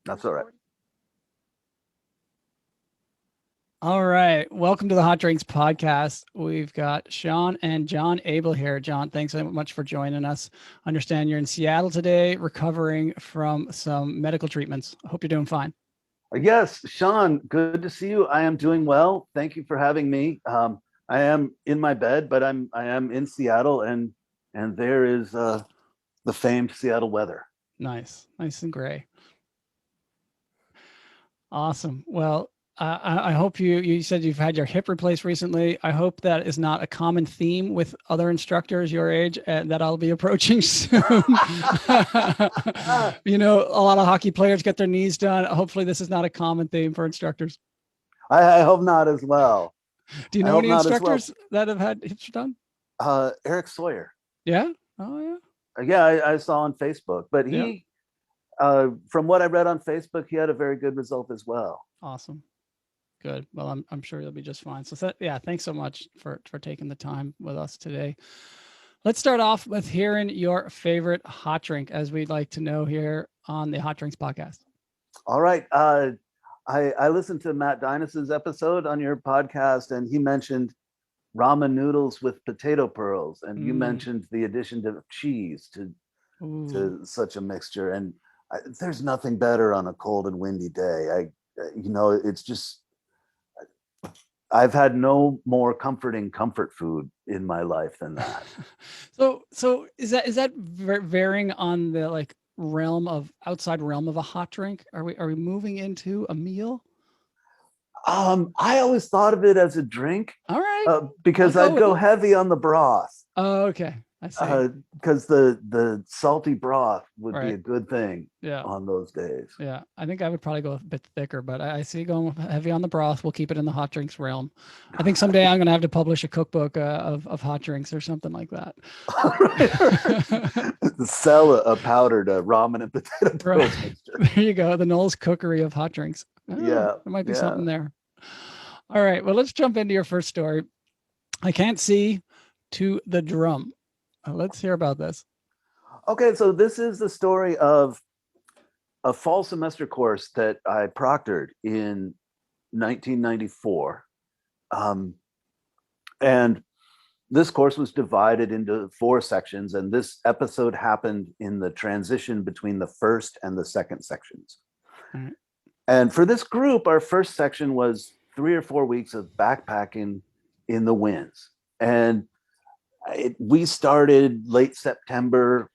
That's all right. All right. Welcome to the Hot Drinks Podcast. We've got Sean and John Abel here. John, thanks so much for joining us. Understand you're in Seattle today, recovering from some medical treatments. I hope you're doing fine. Yes, Sean, good to see you. I am doing well. Thank you for having me. I am in my bed, but I am in Seattle, and there is the famed Seattle weather. Nice. Nice and gray. Awesome. Well, I hope you said you've had your hip replaced recently. I hope that is not a common theme with other instructors your age and that I'll be approaching soon. A lot of hockey players get their knees done. Hopefully, this is not a common theme for instructors. I hope not as well. Do you I know hope any not as well. instructors that have had hips done? Eric Sawyer. Yeah. Oh yeah. Yeah, I saw on Facebook, but Yeah. from what I read on Facebook, he had a very good result as well. Awesome. Good. Well, I'm sure you'll be just fine. So yeah, thanks so much for taking the time with us today. Let's start off with hearing your favorite hot drink, as we'd like to know here on the Hot Drinks Podcast. All right. I listened to Matt Dynas's episode on your podcast, and he mentioned ramen noodles with potato pearls, and you mentioned the addition of cheese to such a mixture. And there's nothing better on a cold and windy day. It's just I've had no more comforting comfort food in my life than that. So is that varying on the like outside realm of a hot drink? Are we moving into a meal? I always thought of it as a drink All right, I'll because go I'd with go it. heavy on the broth. Oh, okay, I see. Because the salty broth would be Right. a good thing Yeah. on those days. Yeah, I think I would probably go a bit thicker, but I see going heavy on the broth. We'll keep it in the hot drinks realm. I think someday I'm going to have to publish a cookbook of hot drinks or something like that. Sell a powdered ramen and potato Right. pearls mixture. There you go. The NOLS cookery of hot drinks. Oh, Yeah, there might be yeah. something there. All right. Well, let's jump into your first story. I can't see to the drum. Let's hear about this. Okay, so this is the story of a fall semester course that I proctored in 1994. Um, and this course was divided into 4 sections, and this episode happened in the transition between the first and the second sections. Right. And for this group, our first section was 3 or 4 weeks of backpacking in the winds. And we started late September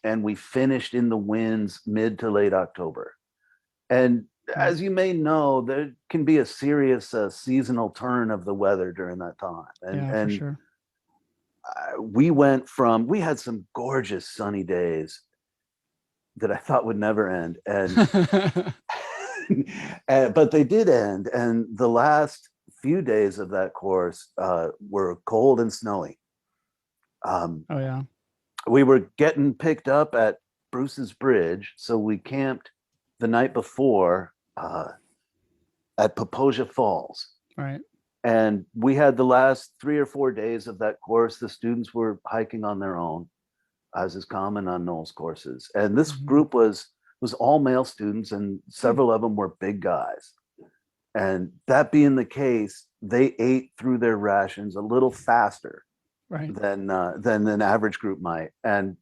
and we finished in the winds mid to late October. And as you may know, there can be a serious seasonal turn of the weather during that time. Yeah, for sure. We had some gorgeous sunny days that I thought would never end. And but they did end. And the last few days of that course were cold and snowy. Oh yeah. We were getting picked up at Bruce's Bridge, so we camped the night before at Paposia Falls. Right. And we had the last 3 or 4 days of that course. The students were hiking on their own, as is common on NOLS courses. And this group was all male students, and several of them were big guys. And that being the case, they ate through their rations a little faster Right. than an average group might, and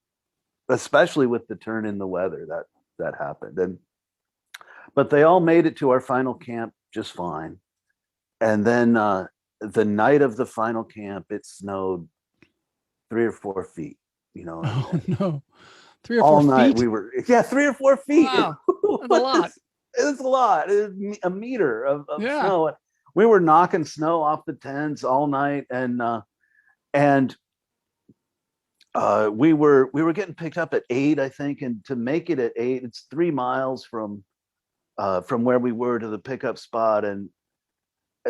especially with the turn in the weather that happened. But they all made it to our final camp just fine. And then the night of the final camp, it snowed 3 or 4 feet. Oh no. 3 or 4 all night feet. we were 3 or 4 feet. Wow. That's a lot. It's a lot. It was a meter of Yeah. snow. We were knocking snow off the tents all night, and we were getting picked up at 8, I think, and to make it at 8, it's 3 miles from where we were to the pickup spot, and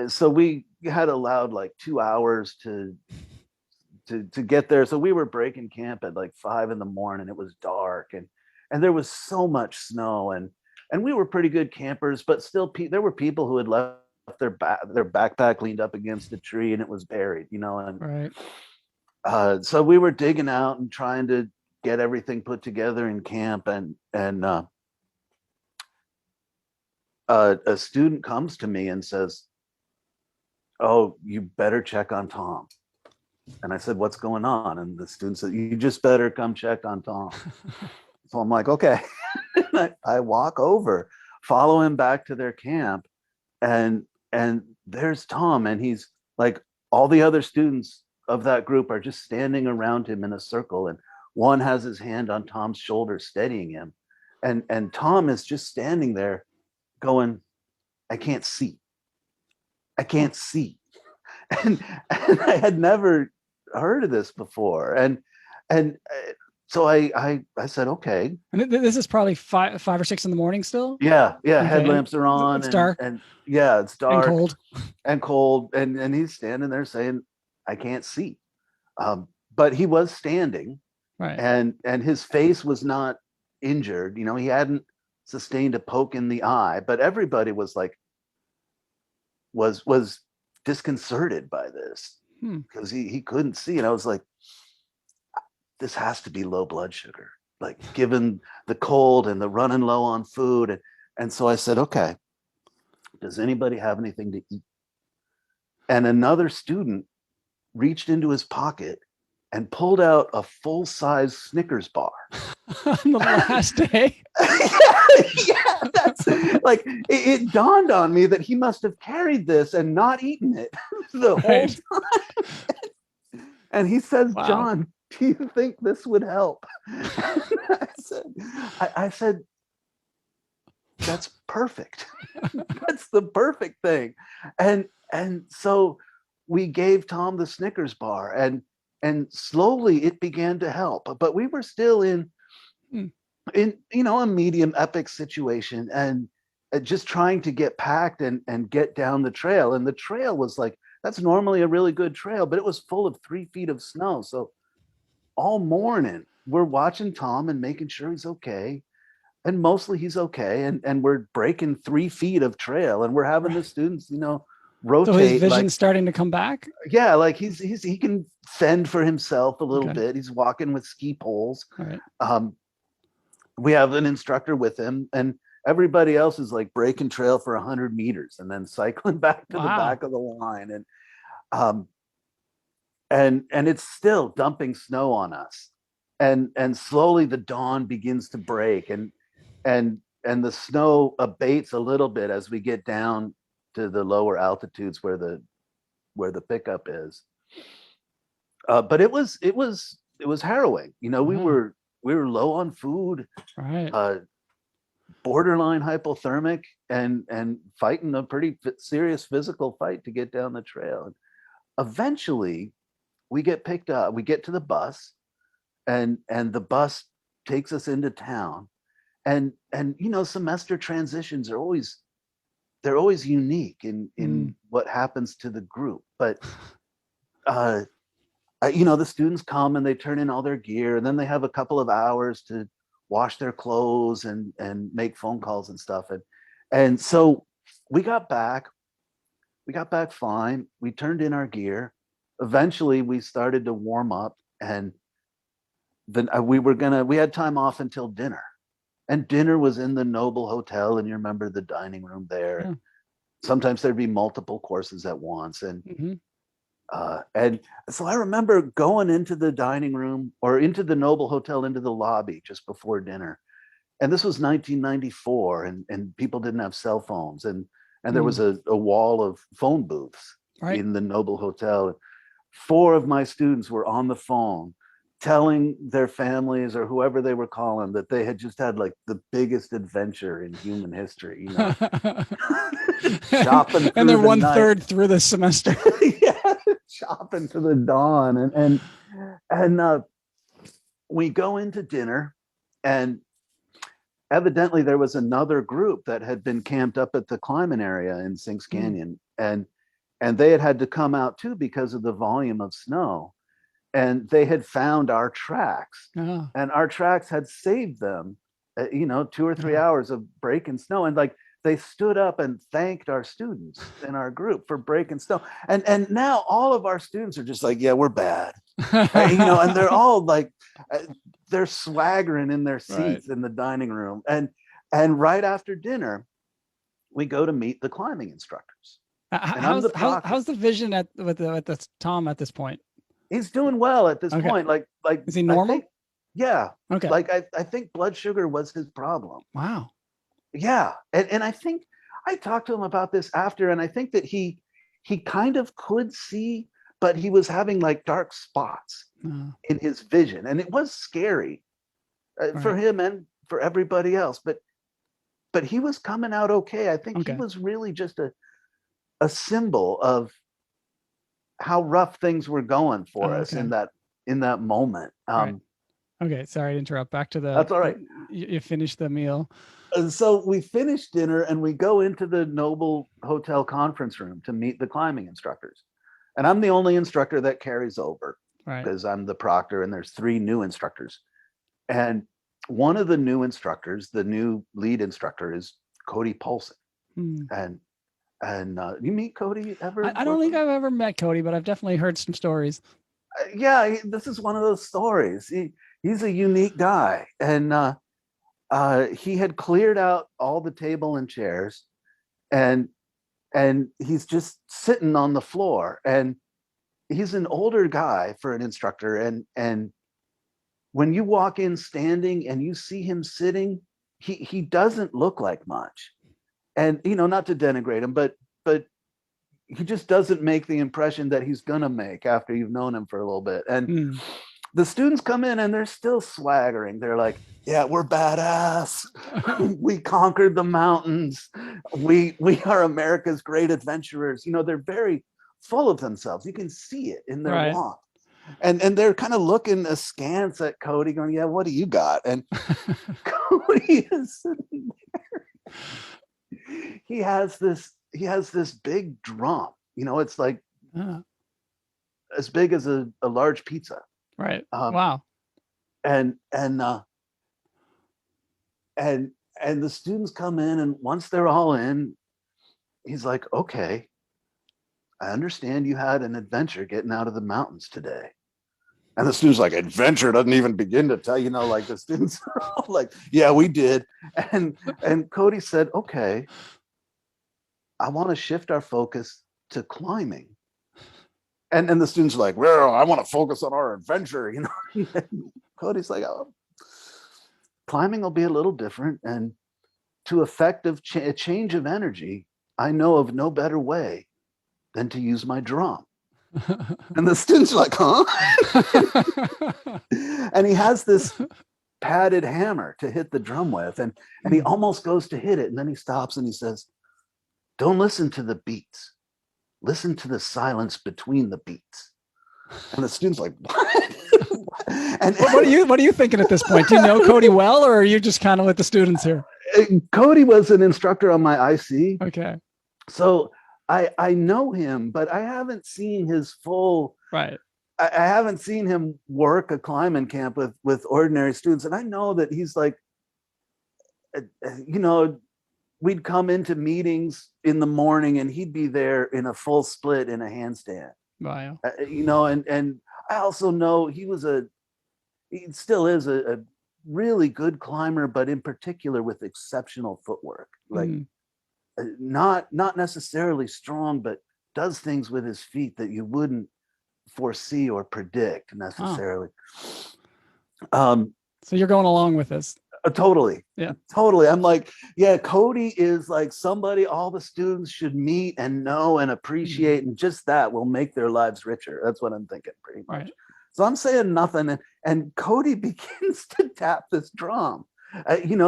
so we had allowed like 2 hours to get there. So we were breaking camp at like 5 in the morning. It was dark, and there was so much snow, and we were pretty good campers, but still there were people who had left their backpack leaned up against a tree and it was buried, and Right. so we were digging out and trying to get everything put together in camp, and a student comes to me and says, "Oh, you better check on Tom." And I said, "What's going on?" And the student said, "You just better come check on Tom." So I'm like, "Okay." I walk over, follow him back to their camp, and there's Tom, and he's like, all the other students of that group are just standing around him in a circle, and one has his hand on Tom's shoulder, steadying him, and Tom is just standing there, going, "I can't see, I can't see," and I had never heard of this before, and so I said, "Okay." And this is probably 5 or 6 in the morning still. Yeah, Okay. headlamps are on, It's dark and yeah, it's and dark cold. and cold, and he's standing there saying, "I can't see," but he was standing, Right. and his face was not injured. You know, he hadn't sustained a poke in the eye, but everybody was like, was disconcerted by this because he couldn't see, and I was like, this has to be low blood sugar, like given the cold and the running low on food, and so I said, "Okay, does anybody have anything to eat?" And another student reached into his pocket and pulled out a full-size Snickers bar. On the last day. Yeah, that's like it dawned on me that he must have carried this and not eaten it the whole time. And he says, Wow. "John, do you think this would help?" I said, "That's perfect. That's the perfect thing." And so we gave Tom the Snickers bar, and slowly it began to help. But we were still in a medium epic situation, and just trying to get packed and get down the trail. And the trail was like, that's normally a really good trail, but it was full of 3 feet of snow. So all morning we're watching Tom and making sure he's okay, and mostly he's okay, and we're breaking 3 feet of trail, and we're having the students rotate. So his vision's like, starting to come back. Yeah, like he can fend for himself a little bit. He's walking with ski poles. Right. We have an instructor with him, and everybody else is like breaking trail for 100 meters and then cycling back to the back of the line, and it's still dumping snow on us, and slowly the dawn begins to break, and the snow abates a little bit as we get down to the lower altitudes where the pickup is. But it was harrowing. We were low on food, right, borderline hypothermic, and fighting a pretty serious physical fight to get down the trail. And eventually we get picked up, we get to the bus, and the bus takes us into town. And semester transitions are always unique in what happens to the group. But the students come and they turn in all their gear, and then they have a couple of hours to wash their clothes and make phone calls and stuff. And so we got back fine. We turned in our gear. Eventually we started to warm up, and then we had time off until dinner. And dinner was in the Noble Hotel, and you remember the dining room there. Yeah. Sometimes there'd be multiple courses at once. And so I remember going into the dining room, or into the Noble Hotel, into the lobby just before dinner. And this was 1994, and people didn't have cell phones, and there was a wall of phone booths in the Noble Hotel. 4 of my students were on the phone telling their families or whoever they were calling that they had just had like the biggest adventure in human history, shopping, and they're 1/3 through the semester. Yeah, shopping to the dawn, and we go into dinner, and evidently there was another group that had been camped up at the climbing area in Sinks Canyon, and they had to come out too because of the volume of snow. And they had found our tracks, and our tracks had saved them, 2 or 3 hours of breaking snow. And like, they stood up and thanked our students in our group for breaking snow. And now all of our students are just like, yeah, we're bad. And they're all like, they're swaggering in their seats in the dining room. And right after dinner, we go to meet the climbing instructors. And I'm How's the proctor. how's the vision with the Tom at this point? He's doing well at this Okay. point. Like Is he I normal? think, yeah. Okay. Like I think blood sugar was his problem. Wow. Yeah. And I think I talked to him about this after, and I think that he kind of could see, but he was having like dark spots in his vision, and it was scary for him and for everybody else. But he was coming out okay. I think he was really just a symbol of how rough things were going for us in that moment. Right. Okay, sorry to interrupt. Back to the. That's all right. You finished the meal. And so we finished dinner and we go into the Noble Hotel conference room to meet the climbing instructors. And I'm the only instructor that carries over because I'm the proctor, and there's 3 new instructors. And one of the new instructors, the new lead instructor, is Cody Paulson. And you meet Cody ever? I don't think I've ever met Cody, but I've definitely heard some stories. Yeah, this is one of those stories. He's a unique guy, and he had cleared out all the table and chairs, and he's just sitting on the floor. And he's an older guy for an instructor, and when you walk in standing and you see him sitting, he doesn't look like much. And not to denigrate him, but he just doesn't make the impression that he's gonna make after you've known him for a little bit. And the students come in and they're still swaggering. They're like, yeah, we're badass. We conquered the mountains. We are America's great adventurers. They're very full of themselves. You can see it in their walk. And they're kind of looking askance at Cody, going, yeah, what do you got? And Cody is sitting there. He has this big drum. It's like as big as a large pizza. Right. Wow. And the students come in, and once they're all in, he's like, okay, I understand you had an adventure getting out of the mountains today. And the students like, adventure doesn't even begin to tell, like the students are all like, yeah, we did. And Cody said, okay, I want to shift our focus to climbing. And the students are like, well, I want to focus on our adventure. Cody's like, oh, climbing will be a little different. And to effective a change of energy, I know of no better way than to use my drum. And the students are like, huh? And he has this padded hammer to hit the drum with, and he almost goes to hit it, and then he stops and he says, don't listen to the beats, listen to the silence between the beats. And the students are like, what? And what are you thinking at this point? Do you know Cody well, or are you just kind of with the students here? Cody was an instructor on my IC. Okay. So I know him, but I haven't seen his full. Right. I haven't seen him work a climbing camp with ordinary students, and I know that he's like, we'd come into meetings in the morning, and he'd be there in a full split in a handstand. Wow. And I also know he still is a really good climber, but in particular with exceptional footwork. Like. Not necessarily strong, but does things with his feet that you wouldn't foresee or predict necessarily. So you're going along with this? Totally. Yeah. Totally. I'm like, yeah, Cody is like somebody all the students should meet and know and appreciate, and just that will make their lives richer. That's what I'm thinking, pretty much. Right. So I'm saying nothing, and Cody begins to tap this drum.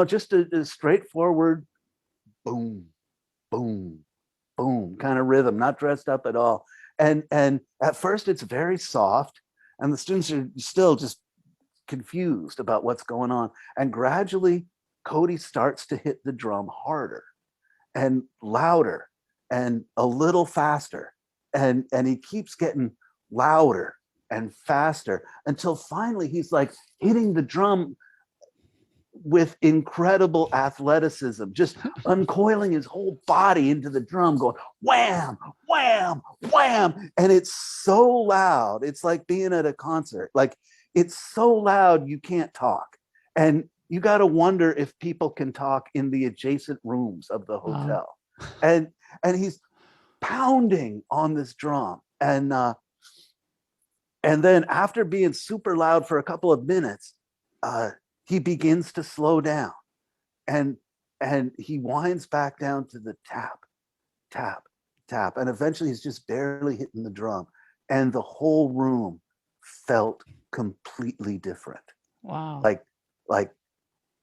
Just a straightforward boom, boom, boom kind of rhythm, not dressed up at all. And at first it's very soft, and the students are still just confused about what's going on. And gradually Cody starts to hit the drum harder and louder and a little faster. And he keeps getting louder and faster until finally he's like hitting the drum with incredible athleticism, just uncoiling his whole body into the drum, going wham, wham, wham. And it's so loud. It's like being at a concert. Like, it's so loud you can't talk. And you got to wonder if people can talk in the adjacent rooms of the hotel. and he's pounding on this drum, and then after being super loud for a couple of minutes, he begins to slow down, and he winds back down to the tap, tap, tap, and eventually he's just barely hitting the drum, and the whole room felt completely different. Wow. Like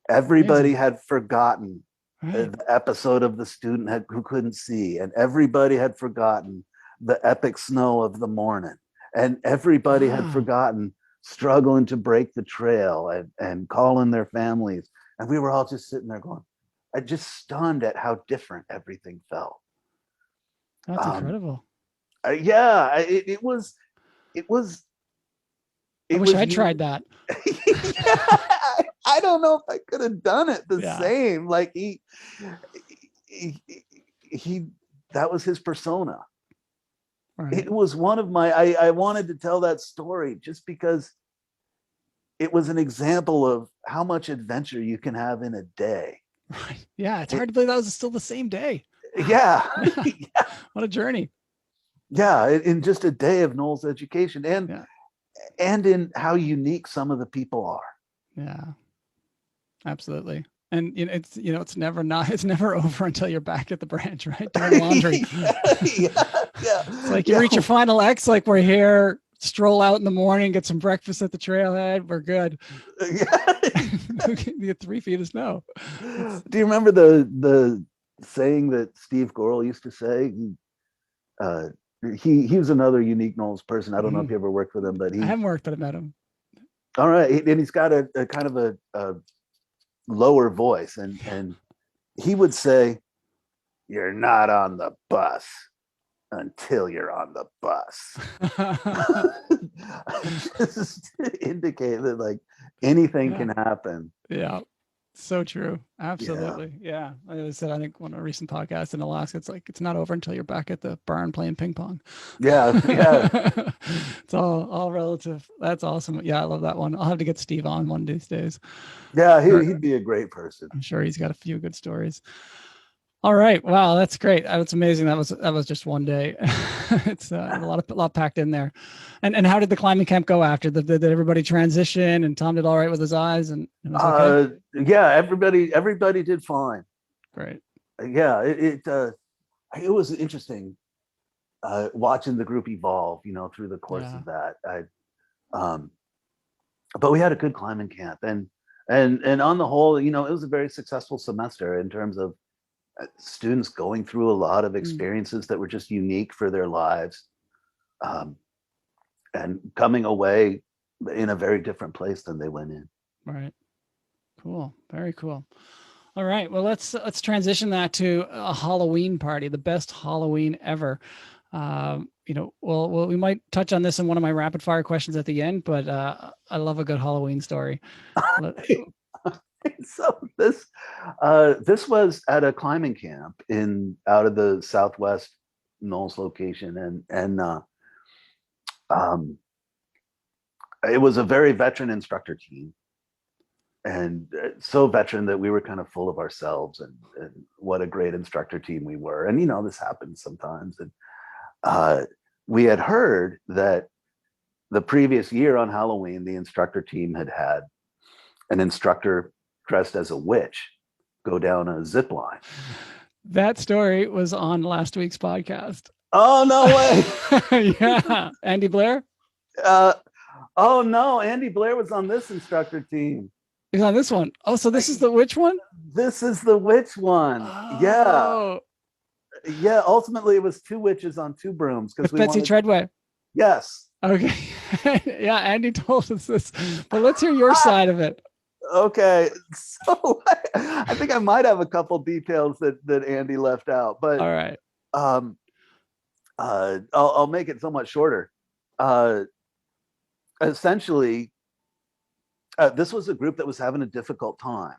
everybody Amazing. had forgotten Right. the episode of the student who couldn't see, and everybody had forgotten the epic snow of the morning, and everybody had Wow. forgotten struggling to break the trail and calling their families, and we were all just sitting there going, I just stunned at how different everything felt. That's um incredible. yeah, it was I it wish was I'd you. tried that. Yeah, I don't know if I could have done it the Yeah. same. Like he that was his persona. Right. It was one of my, I wanted to tell that story just because it was an example of how much adventure you can have in a day. Right. Yeah. It's It, hard to believe that was still the same day. Wow. yeah. Yeah. What a journey. Yeah, in just a day of NOLS education, Yeah. and in how unique some of the people are. Yeah. Absolutely. And it's never over until you're back at the branch, right? Doing laundry. Yeah. It's like you reach your final X, like we're here, stroll out in the morning, get some breakfast at the trailhead, we're good. You get 3 feet of snow. Do you remember the saying that Steve Gorel used to say? Uh, he was another unique NOLS person. I don't know if you ever worked with him, but I haven't worked, but I met him. All right, and he's got a kind of a lower voice, and he would say, "You're not on the bus until you're on the bus." Just indicate that like anything Yeah. can happen. Yeah. So true. Absolutely. Yeah. I said, I think one of the recent podcasts in Alaska, it's like, it's not over until you're back at the barn playing ping pong. Yeah. It's all relative. That's awesome. Yeah. I love that one. I'll have to get Steve on one of these days. Yeah, he'd be a great person. I'm sure he's got a few good stories. All right. Wow. That's great. That's amazing. That was just one day. It's a lot packed in there. And how did the climbing camp go after? Did everybody transition and Tom did all right with his eyes and it was okay? Yeah, everybody did fine. Great. Yeah, it was interesting watching the group evolve, through the course of that. But we had a good climbing camp, and on the whole, it was a very successful semester in terms of students going through a lot of experiences that were just unique for their lives, and coming away in a very different place than they went in. Right. Cool. Very cool. All right. Well, let's transition that to a Halloween party, the best Halloween ever. We might touch on this in one of my rapid fire questions at the end, but I love a good Halloween story. So this was at a climbing camp out of the Southwest NOLS location, and it was a very veteran instructor team, and so veteran that we were kind of full of ourselves and what a great instructor team we were. And this happens sometimes. And we had heard that the previous year on Halloween, the instructor team had an instructor dressed as a witch go down a zip line. That story was on last week's podcast. Oh, no way. Yeah. Andy Blair? Oh, no. Andy Blair was on this instructor team. He's on this one. Oh, so this is the witch one? This is the witch one. Oh. Yeah. Yeah. Ultimately, it was 2 witches on 2 brooms. With Betsy Treadway. Yes. Okay. Yeah, Andy told us this, but let's hear your side of it. Okay, so I think I might have a couple details that Andy left out, but all right. I'll make it somewhat shorter. Essentially, this was a group that was having a difficult time,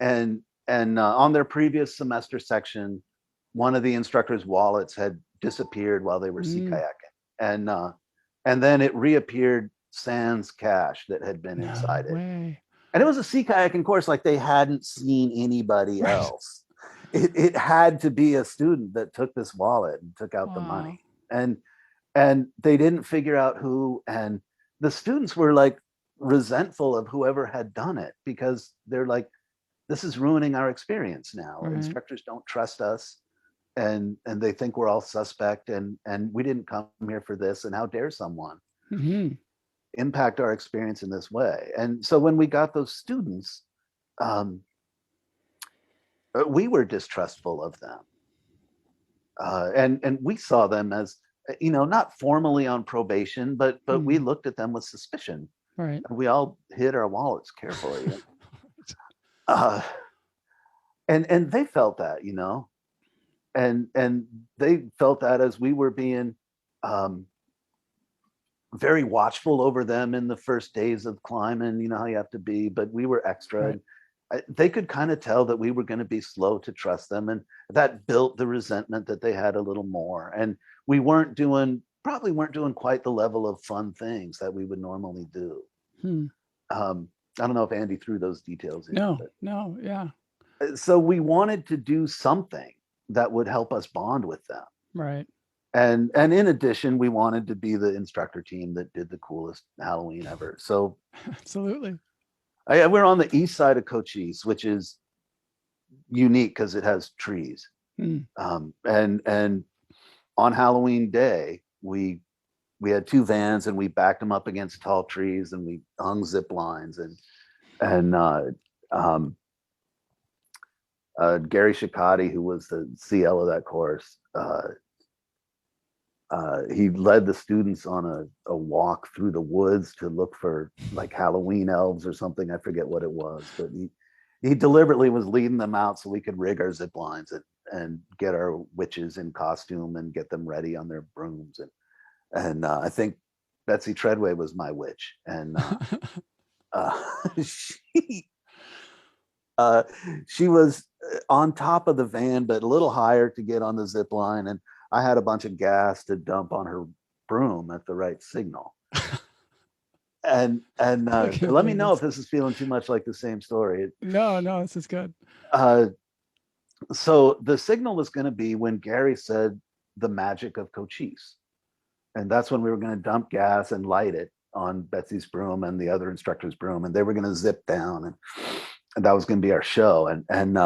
and on their previous semester section, one of the instructors' wallets had disappeared while they were sea kayaking, and then it reappeared sans cash that had been inside it. And it was a sea kayaking course like they hadn't seen anybody else. it had to be a student that took this wallet and took out the Wow. money. And they didn't figure out who, and the students were like resentful of whoever had done it, because they're like, this is ruining our experience now. Right. Instructors don't trust us, and they think we're all suspect, and we didn't come here for this, and how dare someone Hmm. impact our experience in this way. And so when we got those students, um, we were distrustful of them, and we saw them as, not formally on probation, but we Hmm. looked at them with suspicion. Right. We all hid our wallets carefully. uh, and they felt that, and they felt that as we were being um, very watchful over them in the first days of climbing. You know how you have to be, but we were extra. Right. And they could kind of tell that we were going to be slow to trust them, and that built the resentment that they had a little more. And we probably weren't doing quite the level of fun things that we would normally do. Hmm. I don't know if Andy threw those details in, No, but no, yeah. so we wanted to do something that would help us bond with them. Right. And in addition, we wanted to be the instructor team that did the coolest Halloween ever. So Absolutely. we're on the east side of Cochise, which is unique because it has trees. Hmm. And on Halloween day, we had two vans, and we backed them up against tall trees, and we hung zip lines, and um, Gary Shikati, who was the CL of that course, he led the students on a walk through the woods to look for like Halloween elves or something. I forget what it was, but he deliberately was leading them out so we could rig our zip lines and get our witches in costume and get them ready on their brooms. And I think Betsy Treadway was my witch, and uh, she uh, she was on top of the van, but a little higher to get on the zip line, and I had a bunch of gas to dump on her broom at the right signal. And I can't let me believe know if this. this is feeling too much like the same story. No, no, this is good. Uh, so the signal was going to be when Gary said the magic of Cochise, and that's when we were going to dump gas and light it on Betsy's broom and the other instructor's broom, and they were going to zip down, and that was going to be our show. And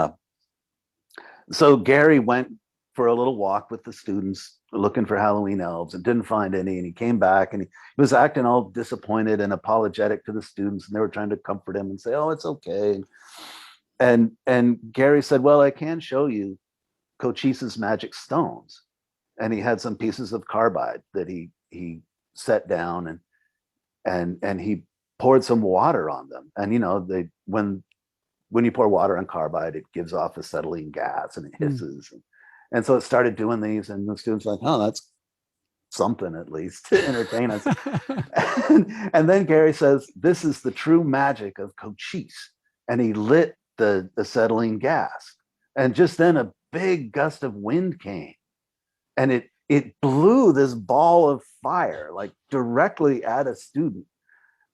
so Gary went for a little walk with the students looking for Halloween elves and didn't find any. And he came back, and he was acting all disappointed and apologetic to the students. And they were trying to comfort him and say, "Oh, it's okay." And Gary said, "Well, I can show you Cochise's magic stones." And he had some pieces of carbide that he set down, and he poured some water on them. And they when you pour water on carbide, it gives off acetylene gas and it Hmm. hisses. And so it started doing these, and the students were like, oh, that's something at least to entertain us. And then Gary says, this is the true magic of Cochise. And he lit the acetylene gas. And just then a big gust of wind came, and it blew this ball of fire like directly at a student.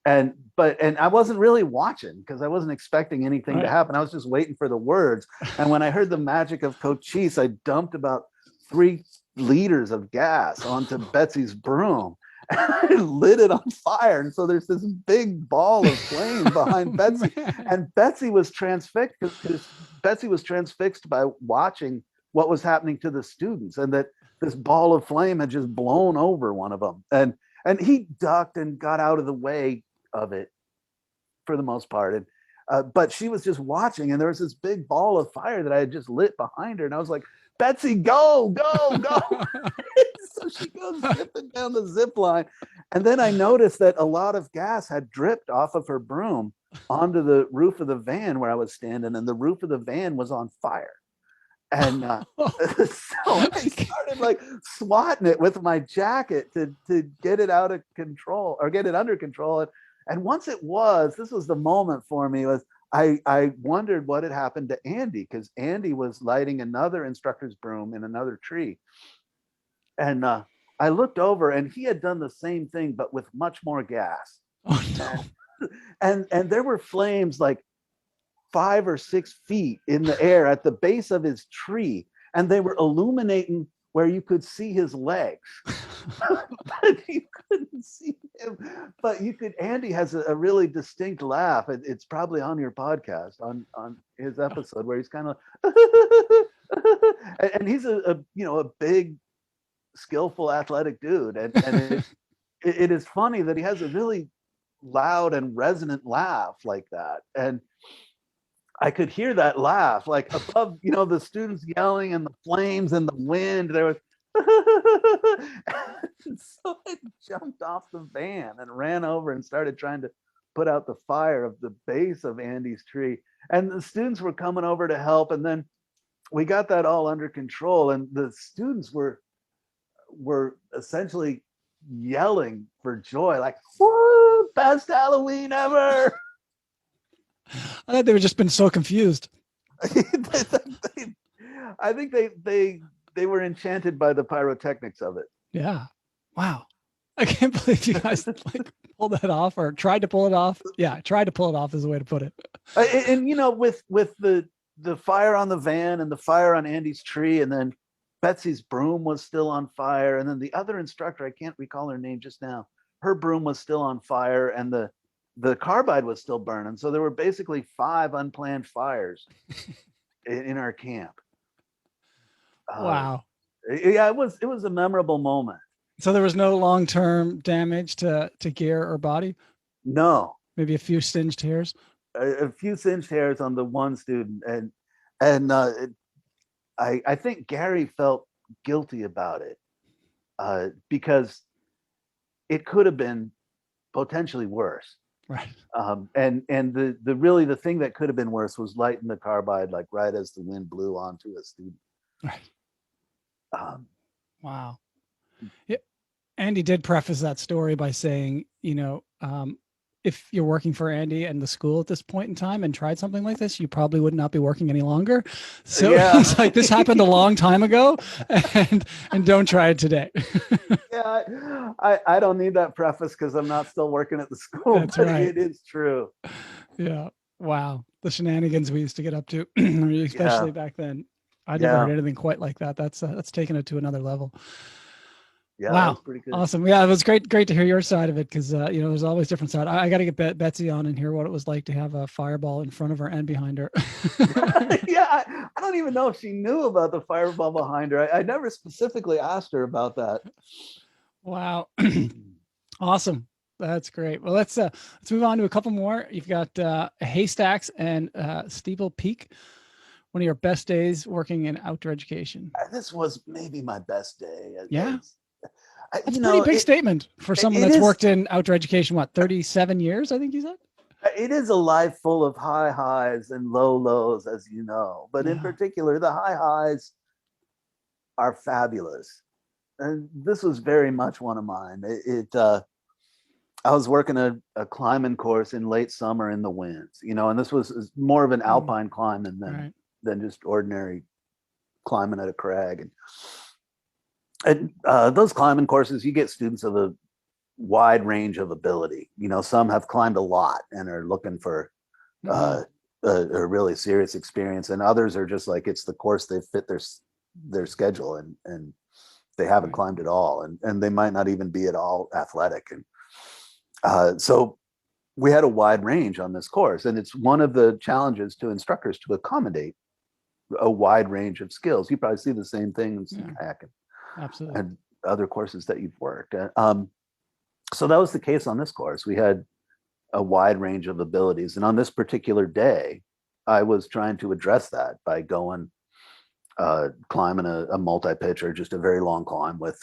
And I wasn't really watching because I wasn't expecting anything to Right. happen. I was just waiting for the words. And when I heard the magic of Cochise, I dumped about 3 liters of gas onto Betsy's broom. And I lit it on fire. And so there's this big ball of flame behind Betsy. Man. And Betsy was transfixed because Betsy was transfixed by watching what was happening to the students, and that this ball of flame had just blown over one of them. And he ducked and got out of the way of it for the most part. But she was just watching, and there was this big ball of fire that I had just lit behind her, and I was like, Betsy, go, go, go. So she goes zipping down the zip line, and then I noticed that a lot of gas had dripped off of her broom onto the roof of the van where I was standing, and the roof of the van was on fire. And so I started like swatting it with my jacket to get it out of control, or get it under control. And once this was the moment for me, was I wondered what had happened to Andy, because Andy was lighting another instructor's broom in another tree. And I looked over, and he had done the same thing, but with much more gas. Oh no. And there were flames like 5 or 6 feet in the air at the base of his tree, and they were illuminating where you could see his legs. But you couldn't see him. But you could. Andy has a really distinct laugh. It's probably on your podcast, on his episode, where he's kind of and he's a big, skillful, athletic dude, and it is funny that he has a really loud and resonant laugh like that. And I could hear that laugh, like above, the students yelling and the flames and the wind. There was, and so I jumped off the van and ran over and started trying to put out the fire of the base of Andy's tree. And the students were coming over to help. And then we got that all under control. And the students were essentially yelling for joy, like, "Woo, best Halloween ever!" I thought they were just been so confused. I think they were enchanted by the pyrotechnics of it. Yeah. Wow. I can't believe you guys like pulled that off or tried to pull it off. Yeah, tried to pull it off is the way to put it. And with the fire on the van and the fire on Andy's tree, and then Betsy's broom was still on fire, and then the other instructor, I can't recall her name just now, her broom was still on fire, and the carbide was still burning. So there were basically 5 unplanned fires in our camp. Wow. Yeah, it was a memorable moment. So there was no long-term damage to gear or body? No. Maybe a few singed hairs? A few singed hairs on the one student. And I think Gary felt guilty about it because it could have been potentially worse. Right. And the thing that could have been worse was lighting the carbide, like right as the wind blew onto a student. Right. Wow. Yeah. Andy did preface that story by saying, if you're working for Andy and the school at this point in time and tried something like this, you probably would not be working any longer. So It's like, this happened a long time ago, and don't try it today. Yeah, I don't need that preface because I'm not still working at the school. That's but right. It is true. Yeah. Wow. The shenanigans we used to get up to, especially back then. I never heard anything quite like that. That's taken it to another level. Yeah, wow, that was pretty good. Awesome. Yeah, it was great to hear your side of it because there's always different side. I got to get Betsy on and hear what it was like to have a fireball in front of her and behind her. Yeah, I don't even know if she knew about the fireball behind her. I never specifically asked her about that. Wow, awesome. That's great. Well, let's move on to a couple more. You've got Haystacks and Steeple Peak. One of your best days working in outdoor education. This was maybe my best day. Yeah. That's a pretty big statement for someone that's worked in outdoor education, 37 years, I think you said? It is a life full of high highs and low lows, as you know. But in particular, the high highs are fabulous. And this was very much one of mine. I was working a climbing course in late summer in the winds, and this was more of an alpine climbing than just ordinary climbing at a crag. And those climbing courses, you get students of a wide range of ability. Some have climbed a lot and are looking for a really serious experience, and others are just like, it's the course they fit their schedule, and they haven't climbed at all, and they might not even be at all athletic. And so we had a wide range on this course, and it's one of the challenges to instructors to accommodate a wide range of skills. You probably see the same thing in kayaking. Absolutely. And other courses that you've worked. So that was the case on this course. We had a wide range of abilities. And on this particular day, I was trying to address that by going climbing a multi-pitch, or just a very long climb with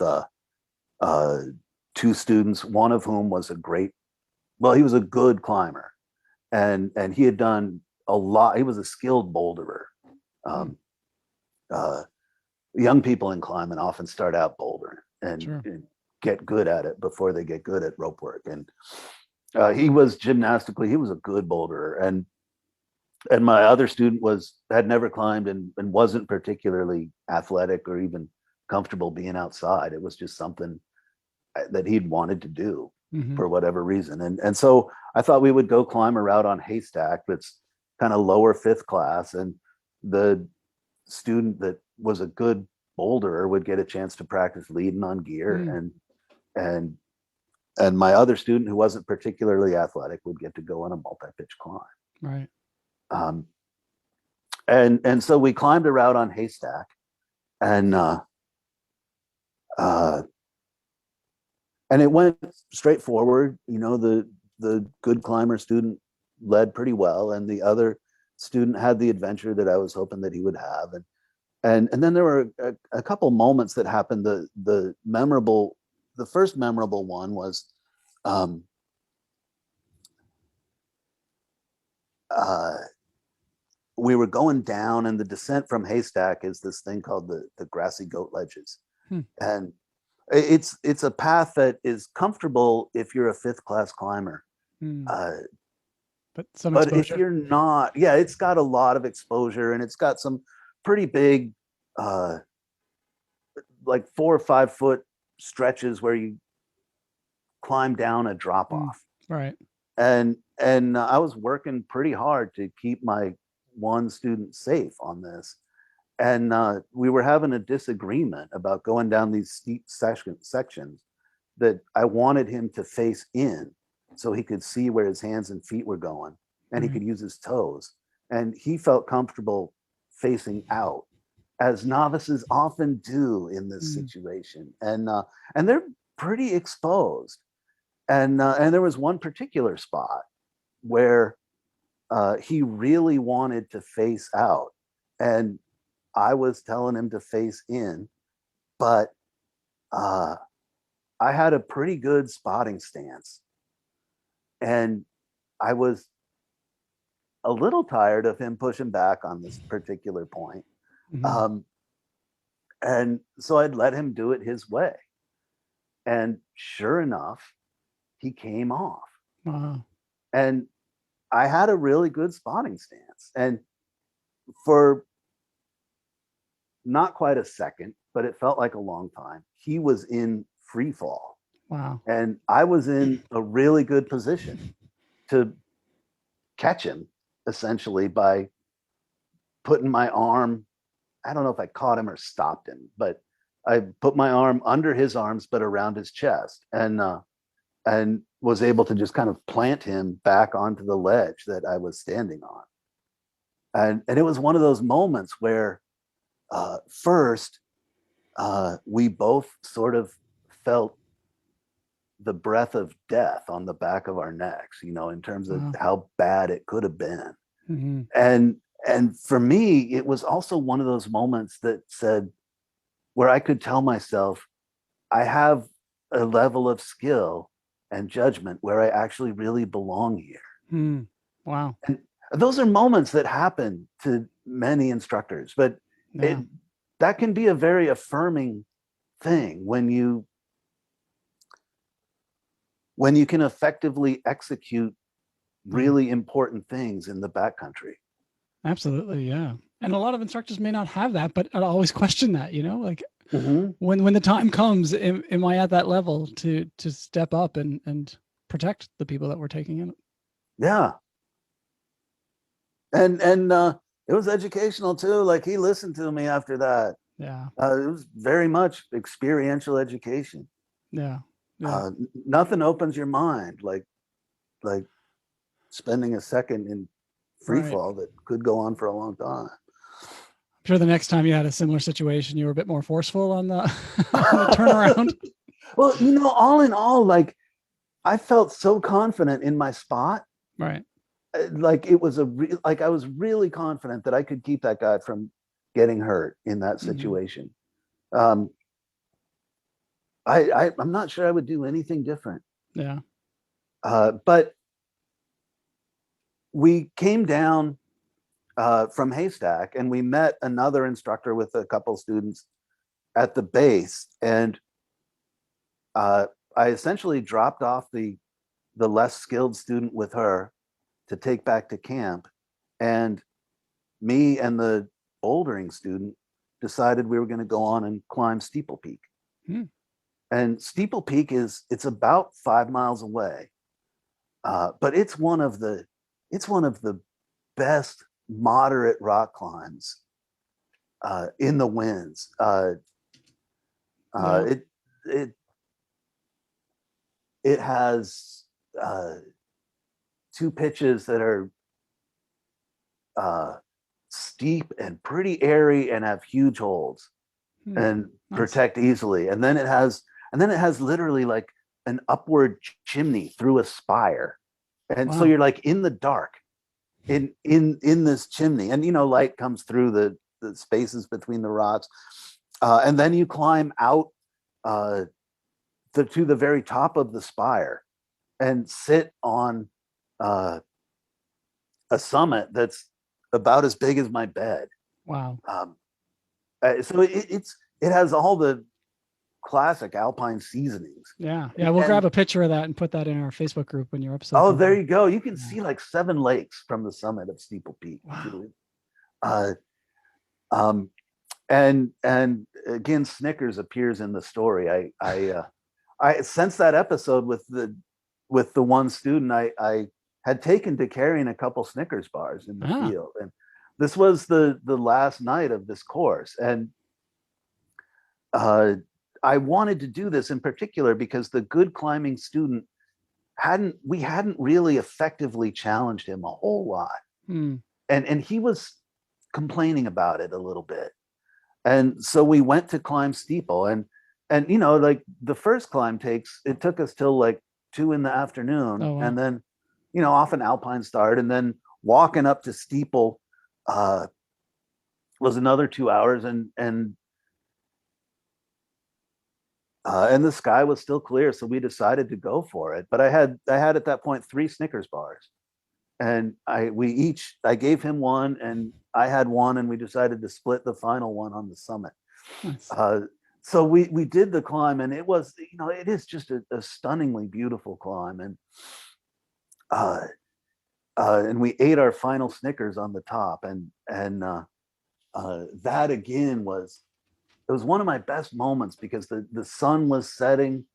2 students, one of whom was he was a good climber. And he had done a lot. He was a skilled boulderer. Young people in climbing often start out bouldering and get good at it before they get good at rope work. And he was gymnastically, he was a good boulderer. And my other student had never climbed and wasn't particularly athletic or even comfortable being outside. It was just something that he'd wanted to do for whatever reason. And so I thought we would go climb a route on Haystack that's kind of lower fifth class, and the student that was a good boulderer would get a chance to practice leading on gear, and my other student who wasn't particularly athletic would get to go on a multi-pitch climb. Right. And so we climbed a route on Haystack, and it went straightforward. The good climber student led pretty well, and the other student had the adventure that I was hoping that he would have. And then there were a couple moments that happened. The first memorable one was we were going down, and the descent from Haystack is this thing called the grassy goat ledges. And it's a path that is comfortable if you're a fifth class climber. But some But exposure. if you're not, it's got a lot of exposure, and it's got some pretty big, like 4 or 5 foot stretches where you climb down a drop off. Right. And I was working pretty hard to keep my one student safe on this. And we were having a disagreement about going down these steep sections that I wanted him to face in so he could see where his hands and feet were going, and he could use his toes. And he felt comfortable facing out, as novices often do in this situation. And they're pretty exposed. And there was one particular spot where he really wanted to face out, and I was telling him to face in, but I had a pretty good spotting stance, and I was a little tired of him pushing back on this particular point. And so I'd let him do it his way. And sure enough, he came off. Wow. And I had a really good spotting stance. And for not quite a second, but it felt like a long time, he was in free fall. Wow. And I was in a really good position to catch him, essentially, by putting my arm, I don't know if I caught him or stopped him, but I put my arm under his arms, but around his chest, and was able to just kind of plant him back onto the ledge that I was standing on. And it was one of those moments where first we both sort of felt the breath of death on the back of our necks, in terms of how bad it could have been. And for me, it was also one of those moments that said, where I could tell myself, I have a level of skill and judgment where I actually really belong here. Wow. And those are moments that happen to many instructors, but that can be a very affirming thing when you can effectively execute really important things in the backcountry. Absolutely. Yeah. And a lot of instructors may not have that, but I always question that, like when the time comes, am I at that level to step up and protect the people that we're taking in? Yeah. And it was educational too. Like, he listened to me after that. Yeah. It was very much experiential education. Yeah. Nothing opens your mind like spending a second in free fall that could go on for a long time. I'm sure the next time you had a similar situation, you were a bit more forceful on the, on the turnaround. Well, all in all, like, I felt so confident in my spot. Right. Like, it was I was really confident that I could keep that guy from getting hurt in that situation. I'm not sure I would do anything different. Yeah. But we came down from Haystack, and we met another instructor with a couple students at the base, and I essentially dropped off the less skilled student with her to take back to camp, and me and the bouldering student decided we were going to go on and climb Steeple Peak. And Steeple Peak it's about 5 miles away, but it's one of the best moderate rock climbs in the winds. Yeah. It has two pitches that are steep and pretty airy and have huge holes and Nice. protect easily. And then it has literally like an upward chimney through a spire. And so Wow. you're like in the dark in this chimney, and light comes through the spaces between the rocks. And then you climb out to the very top of the spire and sit on a summit that's about as big as my bed. Wow. So it has all the classic alpine seasonings. Yeah. We'll grab a picture of that and put that in our Facebook group when your episode. Oh, there you go. You can see like 7 lakes from the summit of Steeple Peak. Wow. And again, Snickers appears in the story. I since that episode with the one student, I had taken to carrying a couple Snickers bars in the field, and this was the last night of this course, and I wanted to do this in particular because the good climbing student hadn't really effectively challenged him a whole lot, and he was complaining about it a little bit, and so we went to climb Steeple, and like the first climb took us till like 2 p.m, Oh, wow. and then off an alpine start, and then walking up to Steeple was another 2 hours, and the sky was still clear, so we decided to go for it. But I had at that point 3 Snickers bars, and I gave him one, and I had one, and we decided to split the final one on the summit. Nice. So we did the climb, and it was, it is just a stunningly beautiful climb, and we ate our final Snickers on the top, and that again was one of my best moments because the sun was setting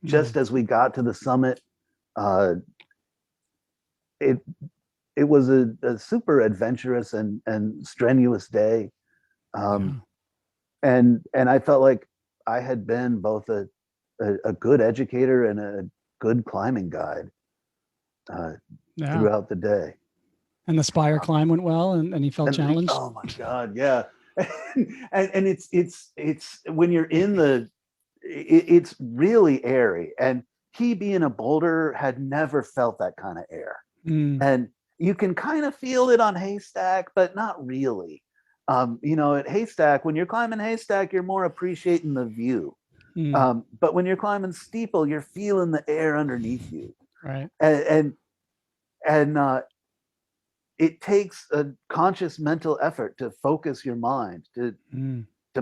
just as we got to the summit. It was a super adventurous and strenuous day. And I felt like I had been both a good educator and a good climbing guide throughout the day. And the spire climb went well, and he felt challenged. Oh my God, yeah. and it's when you're in it's really airy, and he, being a boulder, had never felt that kind of air. And you can kind of feel it on Haystack, but not really. At Haystack, when you're climbing Haystack, you're more appreciating the view. But when you're climbing Steeple, you're feeling the air underneath you. Right. And it takes a conscious mental effort to focus your mind to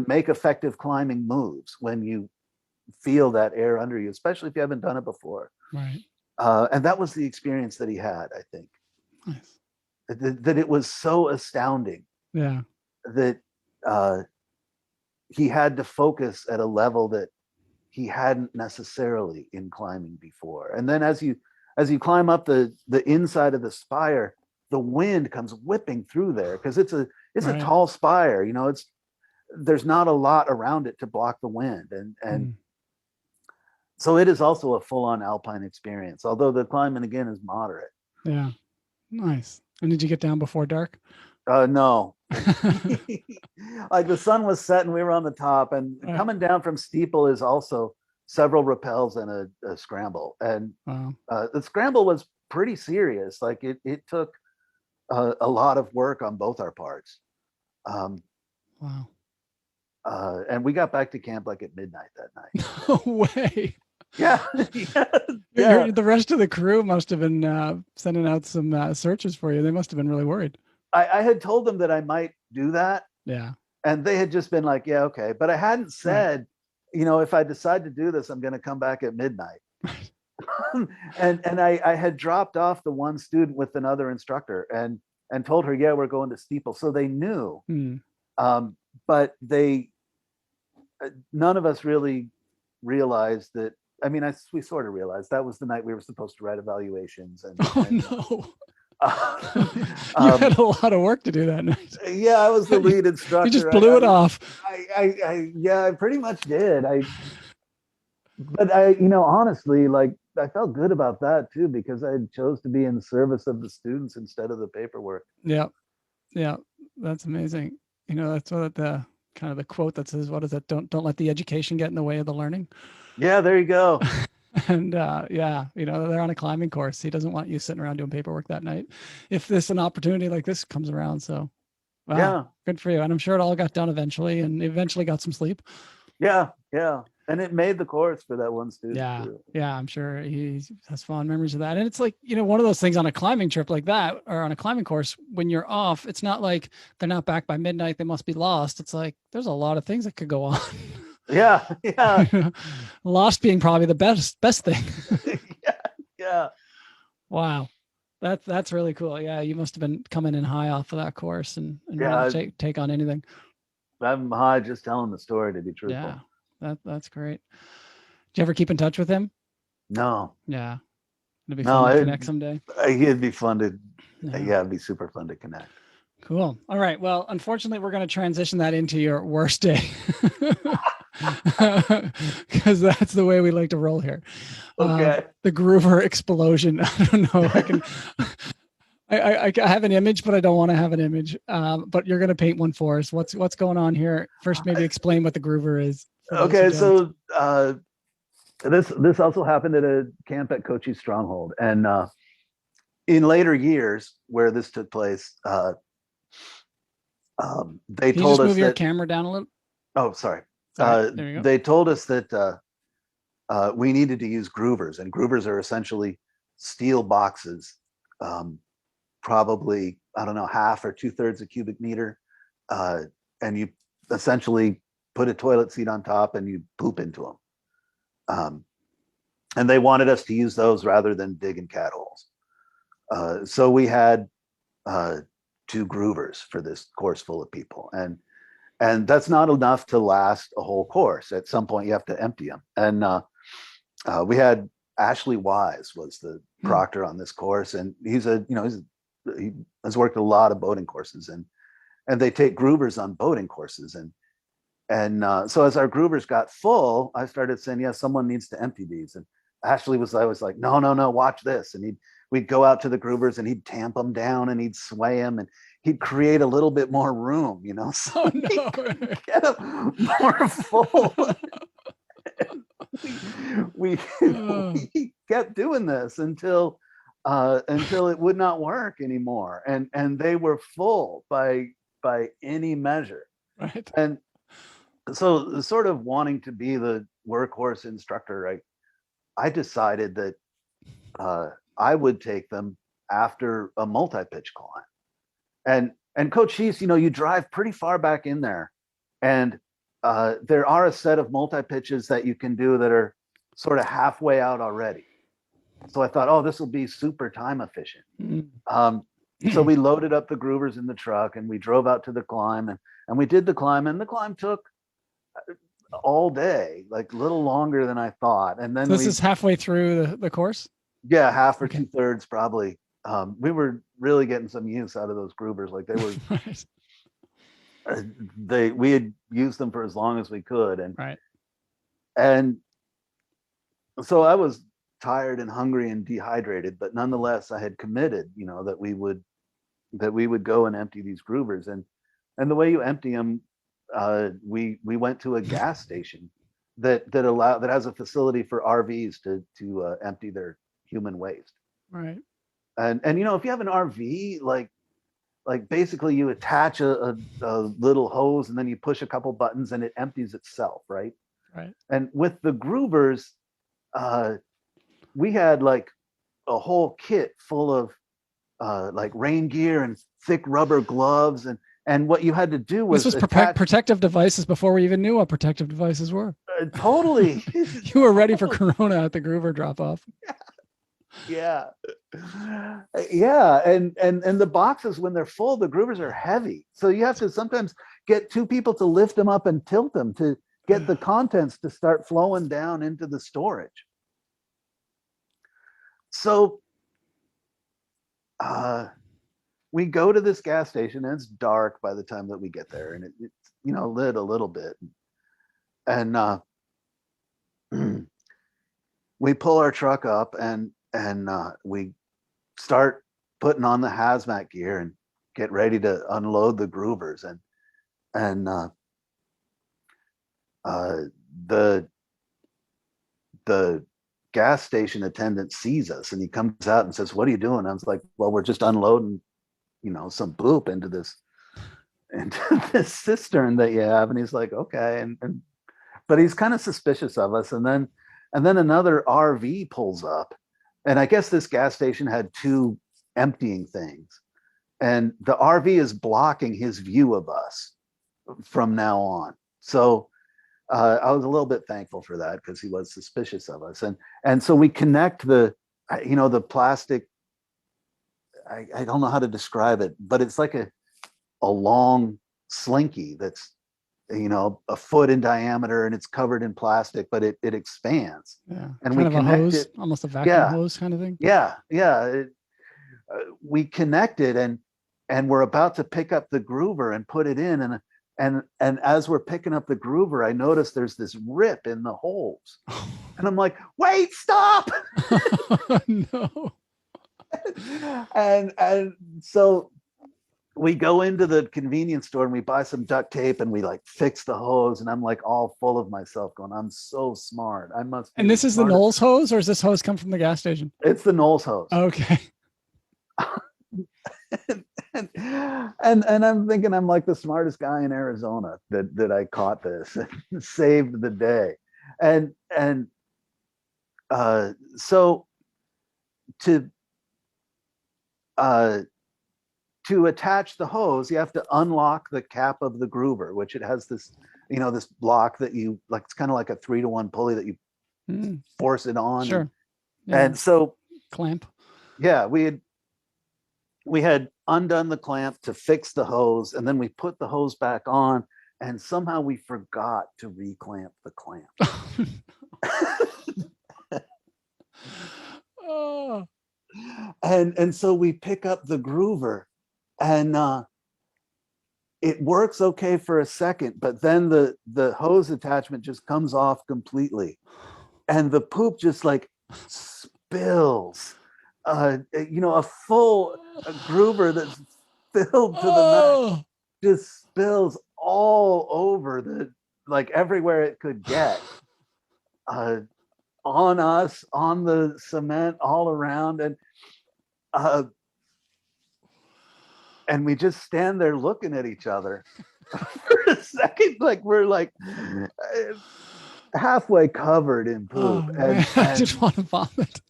make effective climbing moves when you feel that air under you, especially if you haven't done it before. Right. And that was the experience that he had, I think. Nice. That it was so astounding. Yeah. That he had to focus at a level that he hadn't necessarily in climbing before. And then as you climb up the inside of the spire, the wind comes whipping through there because it's a tall spire. There's not a lot around it to block the wind, and so it is also a full-on alpine experience, although the climbing again is moderate. Yeah. Nice. And did you get down before dark? No. Like the sun was setting, we were on the top, and coming down from Steeple is also several rappels and a scramble. And the scramble was pretty serious. Like it took a lot of work on both our parts. Wow. And we got back to camp like at midnight that night. No way. Yeah. The rest of the crew must have been sending out some searches for you. They must have been really worried. I had told them that I might do that. Yeah. And they had just been like, yeah, okay. But I hadn't said, if I decide to do this, I'm going to come back at midnight. and I had dropped off the one student with another instructor and told her, yeah, we're going to Steeple. So they knew. But none of us really realized that. I mean, we sort of realized that was the night we were supposed to write evaluations. And You had a lot of work to do that night. Yeah, I was the lead instructor. You just blew it off. Yeah, I pretty much did. But honestly, like I felt good about that too, because I chose to be in service of the students instead of the paperwork. Yeah. Yeah. That's amazing. That's what the kind of the quote that says, what is it? Don't let the education get in the way of the learning. Yeah, there you go. And yeah, they're on a climbing course. He doesn't want you sitting around doing paperwork that night if an opportunity like this comes around. So wow, Yeah. good for you. And I'm sure it all got done eventually, and eventually got some sleep. Yeah. And it made the course for that one student Yeah. too. Yeah, I'm sure he has fond memories of that. And it's like, one of those things on a climbing trip like that, or on a climbing course, when you're off, it's not like they're not back by midnight, they must be lost. It's like there's a lot of things that could go on. Yeah. Lost being probably the best thing. Yeah. Wow. That's really cool. Yeah, you must have been coming in high off of that course and ready to take on anything. I'm high just telling the story, to be truthful. Yeah, that's great. Do you ever keep in touch with him? No. Yeah. It'd be fun to connect someday. It'd be fun to, it'd be super fun to connect. Cool. All right. Well, unfortunately, we're going to transition that into your worst day, because that's the way we like to roll here. Okay. The groover explosion. I don't know. I have an image, but I don't want to have an image. But you're going to paint one for us. What's going on here? First, maybe explain what the groover is. Okay. So this also happened at a camp at Cochise Stronghold. And in later years where this took place, they Can you told just us move your camera down a little. Oh, sorry. There you go. They told us that we needed to use groovers, and groovers are essentially steel boxes, probably, I don't know, half or 2/3 a cubic meter. And you essentially put a toilet seat on top and you poop into them. And they wanted us to use those rather than digging cat holes. So we had 2 groovers for this course full of people. And that's not enough to last a whole course. At some point, you have to empty them. And we had Ashley Wise was the proctor on this course, and he has worked a lot of boating courses, and they take groovers on boating courses. And so as our groovers got full, I started saying, yeah, someone needs to empty these. And Ashley was like, no, watch this. And we'd go out to the groovers and he'd tamp them down and he'd sway them and he'd create a little bit more room, so get them more full. we kept doing this until it would not work anymore, and they were full by any measure. Right. And so, sort of wanting to be the workhorse instructor, I decided that I would take them after a multi-pitch climb. And Coach Shees, you drive pretty far back in there, and there are a set of multi-pitches that you can do that are sort of halfway out already. So I thought, oh, this will be super time efficient. So we loaded up the groovers in the truck and we drove out to the climb, and we did the climb, and the climb took all day, like a little longer than I thought. And then this is halfway through the course? Yeah, half or 2/3 probably. We were really getting some use out of those groovers. Like they were, we had used them for as long as we could. And so I was tired and hungry and dehydrated, but nonetheless, I had committed, that we would go and empty these groovers. And the way you empty them, we went to a gas station that has a facility for RVs to empty their human waste. Right. And if you have an RV, like basically you attach a little hose and then you push a couple buttons and it empties itself, right? Right. And with the groovers, we had like a whole kit full of like rain gear and thick rubber gloves, and what you had to do was this was protective devices before we even knew what protective devices were. Totally. You were ready for Corona at the groover drop off. Yeah. And the boxes, when they're full, the groovers are heavy, so you have to sometimes get 2 people to lift them up and tilt them to get the contents to start flowing down into the storage. So we go to this gas station and it's dark by the time that we get there, and it's lit a little bit, and we pull our truck up and we start putting on the hazmat gear and get ready to unload the groovers, and the gas station attendant sees us and he comes out and says, "What are you doing?" I was like, "Well, we're just unloading some poop into this cistern that you have." And he's like, "Okay." And but he's kind of suspicious of us. And then another RV pulls up, and I guess this gas station had two emptying things, and the RV is blocking his view of us from now on. So I was a little bit thankful for that, because he was suspicious of us. And so we connect the plastic. I don't know how to describe it, but it's like a long slinky that's a foot in diameter, and it's covered in plastic, but it expands. Yeah, and kind we of connect a hose, it. almost a vacuum hose kind of thing. Yeah. We connect it, and we're about to pick up the groover and put it in, and as we're picking up the groover, I notice there's this rip in the holes, and I'm like, "Wait, stop!" No. and so we go into the convenience store and we buy some duct tape and we like fix the hose, and I'm like all full of myself going, "I'm so smart. I must be." And this is the NOLS hose, or does this hose come from the gas station? It's the NOLS hose. Okay. and I'm thinking I'm like the smartest guy in Arizona that I caught this and saved the day. And so to attach the hose, you have to unlock the cap of the groover, which it has this, this block that you like. It's kind of like a 3-to-1 pulley that you force it on. Sure. And so clamp. Yeah, we had undone the clamp to fix the hose, and then we put the hose back on, and somehow we forgot to reclamp the clamp. Oh. And so we pick up the groover, and it works okay for a second, but then the hose attachment just comes off completely, and the poop just like spills. A full groover that's filled to the neck just spills all over everywhere it could get, on us, on the cement, all around, and we just stand there looking at each other for a second, like we're like halfway covered in poop. And I just want to vomit.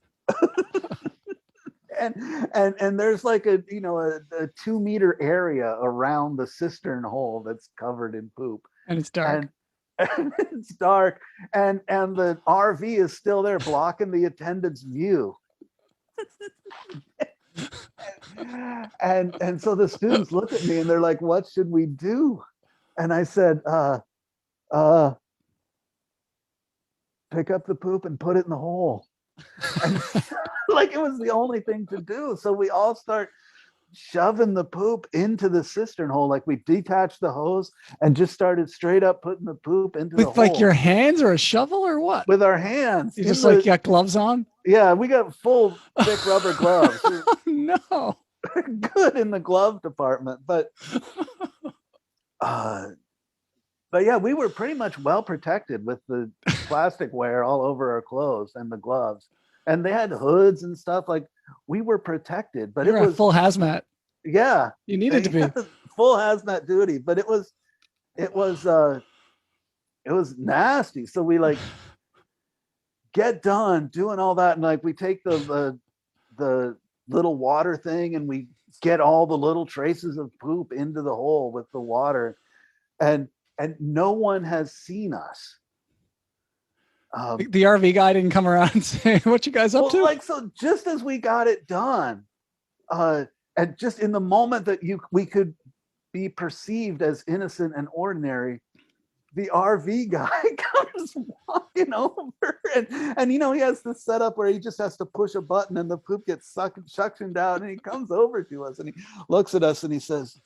And there's like a 2-meter area around the cistern hole that's covered in poop, and it's dark, and it's dark, and the RV is still there blocking the attendant's view. and so the students look at me and they're like, "What should we do?" And I said, pick up the poop and put it in the hole. And like it was the only thing to do. So we all start shoving the poop into the cistern hole. Like we detached the hose and just started straight up putting the poop into the hole. With like your hands or a shovel or what? With our hands. You just like got gloves on? Yeah, we got full thick rubber gloves. No. Good in the glove department. But yeah, we were pretty much well protected with the plastic wear all over our clothes and the gloves. And they had hoods and stuff. Like we were protected, but it was full hazmat. Yeah. You needed to be full hazmat duty, but it was nasty. So we like get done doing all that, and like we take the little water thing and we get all the little traces of poop into the hole with the water, and no one has seen us. The RV guy didn't come around and say, "What you guys up to?" Like, so just as we got it done, and just in the moment that we could be perceived as innocent and ordinary, the RV guy comes walking over, and he has this setup where he just has to push a button and the poop gets suctioned down, and he comes over to us and he looks at us and he says,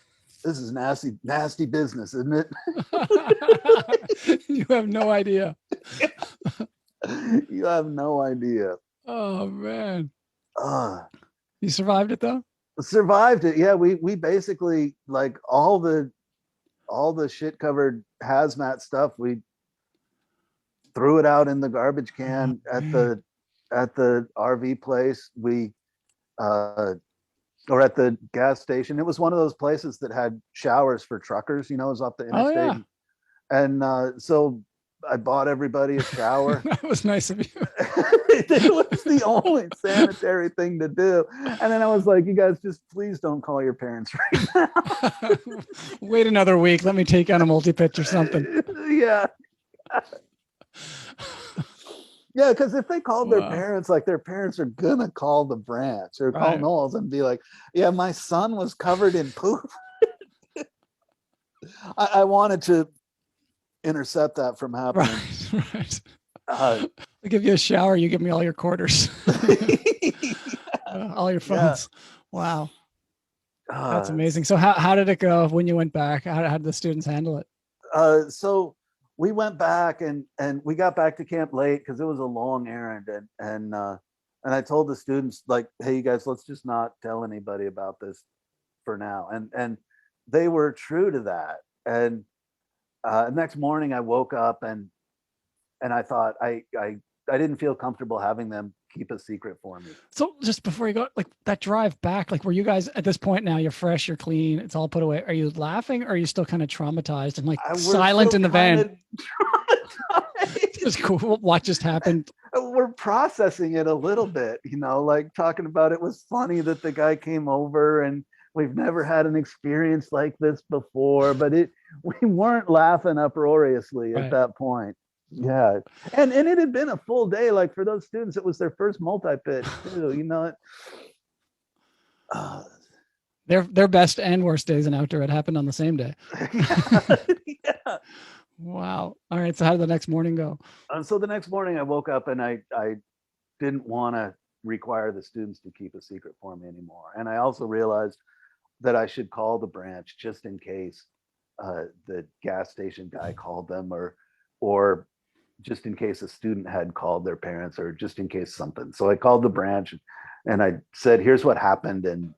"This is nasty business, isn't it?" You have no idea. You have no idea. Oh man. Uh, You survived it though? Survived it. Yeah, we basically, like, all the shit covered hazmat stuff, we threw it out in the garbage can at the RV place. We or at the gas station. It was one of those places that had showers for truckers, it was off the Oh interstate. yeah. And so I bought everybody a shower. That was nice of you. It was the only sanitary thing to do. And then I was like, you guys just please don't call your parents right now. Wait another week. Let me take on a multi-pitch or something. Yeah. Yeah, because if they called their Wow. parents, like, their parents are gonna call the branch or call Right. NOLS and be like, yeah, my son was covered in poop. I wanted to intercept that from happening. Right. Uh, I give you a shower, you give me all your quarters. All your phones. Wow. That's amazing. So how did it go when you went back? How did the students handle it? So we went back and we got back to camp late because it was a long errand, and I told the students, like, hey, you guys, let's just not tell anybody about this for now. And they were true to that. And next morning I woke up and I thought I didn't feel comfortable having them keep a secret for me. So just before you go, like, that drive back, like, were you guys at this point now, you're fresh, you're clean, it's all put away. Are you laughing or are you still kind of traumatized and like silent in the van? Just cool. What just happened? We're processing it a little bit, like, talking about it was funny that the guy came over and we've never had an experience like this before, but we weren't laughing uproariously at that point. Yeah. And it had been a full day. Like, for those students, it was their first multi-pitch too, Their best and worst days in outdoor had happened on the same day. Yeah. Wow. All right. So how did the next morning go? So the next morning I woke up and I didn't want to require the students to keep a secret for me anymore. And I also realized that I should call the branch just in case the gas station guy called them, or just in case a student had called their parents, or just in case something. So I called the branch and I said, here's what happened. And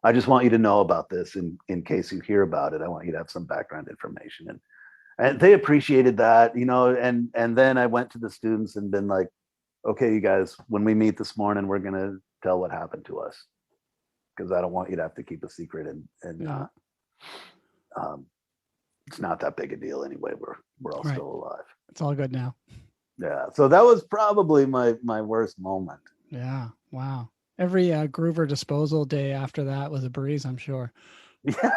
I just want you to know about this in case you hear about it. I want you to have some background information. And they appreciated that, and then I went to the students and been like, okay, you guys, when we meet this morning, we're going to tell what happened to us, because I don't want you to have to keep a secret. And it's not that big a deal anyway. We're all still alive. It's all good now. Yeah. So that was probably my worst moment. Yeah. Wow. Every Groover disposal day after that was a breeze, I'm sure. Yeah.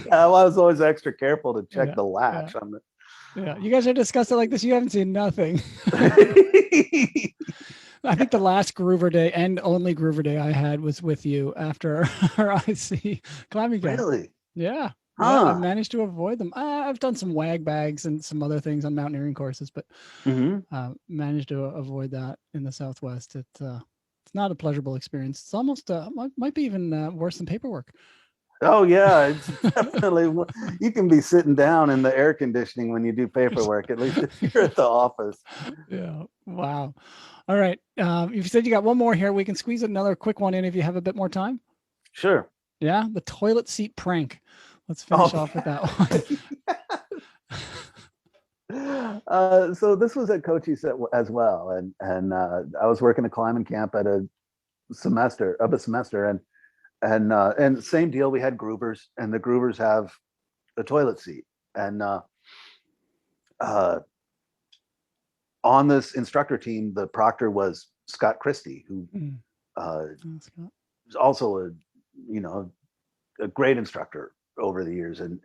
Well, I was always extra careful to check the latch on the. Yeah. You guys are discussing like this. You haven't seen nothing. I think the last Groover day and only Groover day I had was with you after our IC climbing camp. Really? Yeah. Yeah, I managed to avoid them. I've done some wag bags and some other things on mountaineering courses, but managed to avoid that in the Southwest. It's not a pleasurable experience. It's almost might be even worse than paperwork. Oh yeah, it's definitely. You can be sitting down in the air conditioning when you do paperwork. At least if you're at the office. Yeah. Wow. All right. You said you got one more here. We can squeeze another quick one in if you have a bit more time. Sure. Yeah. The toilet seat prank. Let's finish off with that one. So this was at Cochise as well, and I was working a climbing camp at a semester, and same deal. We had groovers, and the groovers have a toilet seat, and on this instructor team, the proctor was Scott Christie, who was also a great instructor over the years, and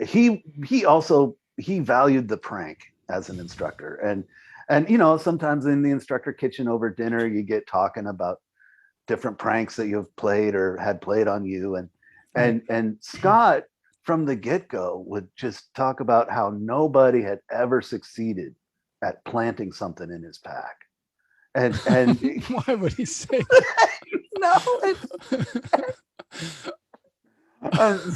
he valued the prank as an instructor, and sometimes in the instructor kitchen over dinner you get talking about different pranks that you've played or had played on you, and Scott from the get-go would just talk about how nobody had ever succeeded at planting something in his pack. And why would he say that?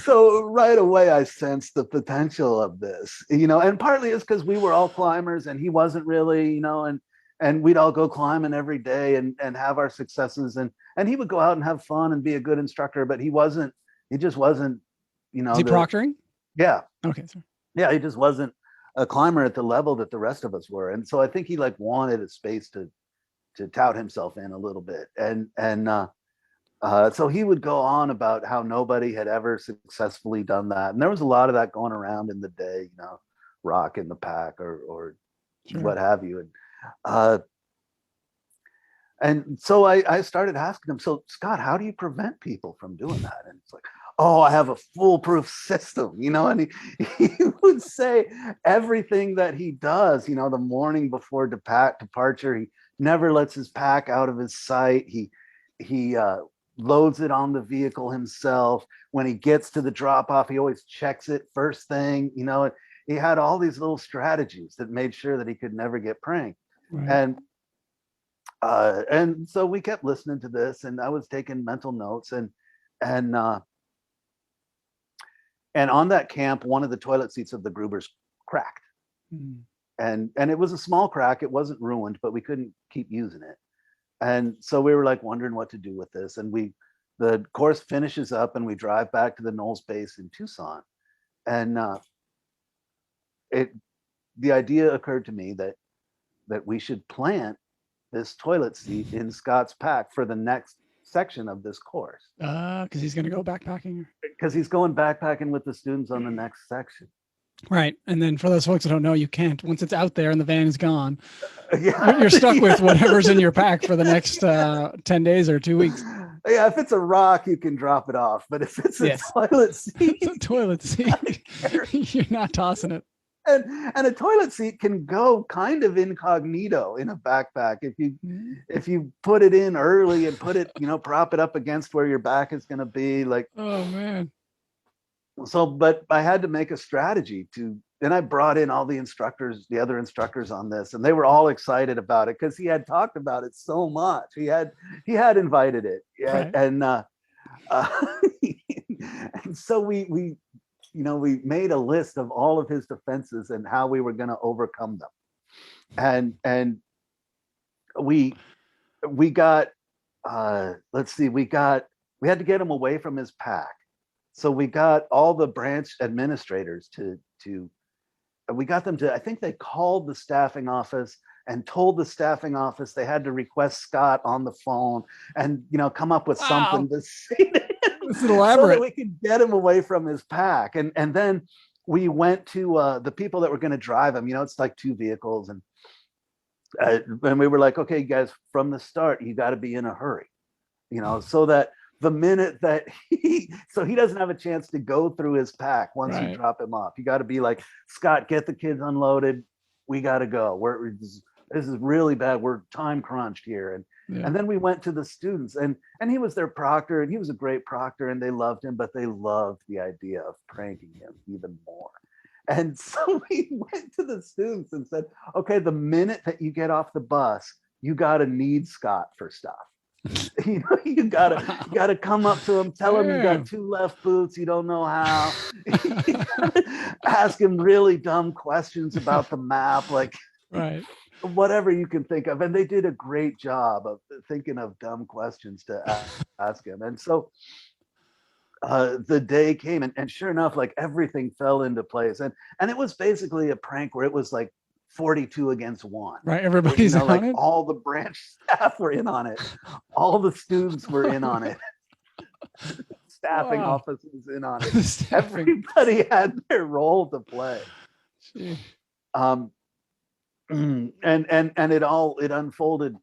So right away I sensed the potential of this, and partly it's because we were all climbers and he wasn't really, and we'd all go climbing every day and have our successes, and he would go out and have fun and be a good instructor, but he just wasn't, Is he proctoring? Yeah. Okay. Sorry. Yeah, he just wasn't a climber at the level that the rest of us were. And so I think he wanted a space to tout himself in a little bit. So he would go on about how nobody had ever successfully done that. And there was a lot of that going around in the day, rock in the pack or Sure. what have you. And so I started asking him, so Scott, how do you prevent people from doing that? And it's like, oh, I have a foolproof system, and he would say everything that he does, the morning before departure, he never lets his pack out of his sight. He loads it on the vehicle himself. When he gets to the drop off, he always checks it first thing, he had all these little strategies that made sure that he could never get pranked. Right. And so we kept listening to this, and I was taking mental notes, and on that camp, one of the toilet seats of the Grubers cracked. Mm. And it was a small crack. It wasn't ruined, but we couldn't keep using it. And so we were wondering what to do with this. And the course finishes up and we drive back to the NOLS base in Tucson. And the idea occurred to me that we should plant this toilet seat in Scott's pack for the next section of this course. Because he's going to go backpacking. Because he's going backpacking with the students on the next section. Right. And then for those folks that don't know, you can't, once it's out there and the van is gone, you're stuck with whatever's in your pack for the next 10 days or 2 weeks. Yeah, if it's a rock, you can drop it off. But if it's a toilet seat, it's a toilet seat. You're not tossing it. And a toilet seat can go kind of incognito in a backpack if you put it in early and put it, prop it up against where your back is going to be. Oh man. So, but I had to make a strategy and I brought in all the other instructors on this, and they were all excited about it because he had talked about it so much. He had invited it. Yeah. Right. And so we made a list of all of his defenses and how we were going to overcome them. And we got, we had to get him away from his pack. So we got all the branch administrators we got them to, I think they called the staffing office and told the staffing office they had to request Scott on the phone and, come up with something to say to him. This is elaborate. So that we could get him away from his pack. And then we went to the people that were going to drive him. It's like 2 vehicles. And we were like, okay, guys, from the start, you got to be in a hurry, so that the minute that he doesn't have a chance to go through his pack once you drop him off. You got to be like, Scott, get the kids unloaded. We got to go. This is really bad. We're time crunched here. And then we went to the students, and he was their proctor, and he was a great proctor, and they loved him, but they loved the idea of pranking him even more. And so we went to the students and said, okay, the minute that you get off the bus, you got to need Scott for stuff. You gotta come up to him, tell him you got 2 left boots, you don't know how. Ask him really dumb questions about the map, whatever you can think of. And they did a great job of thinking of dumb questions to ask him. And so the day came, and sure enough, everything fell into place. And it was basically a prank where it was 42 against 1. Right. Everybody's on it. All the branch staff were in on it. All the students were in on it. Staffing office was in on it. Everybody had their role to play. Gee. And it unfolded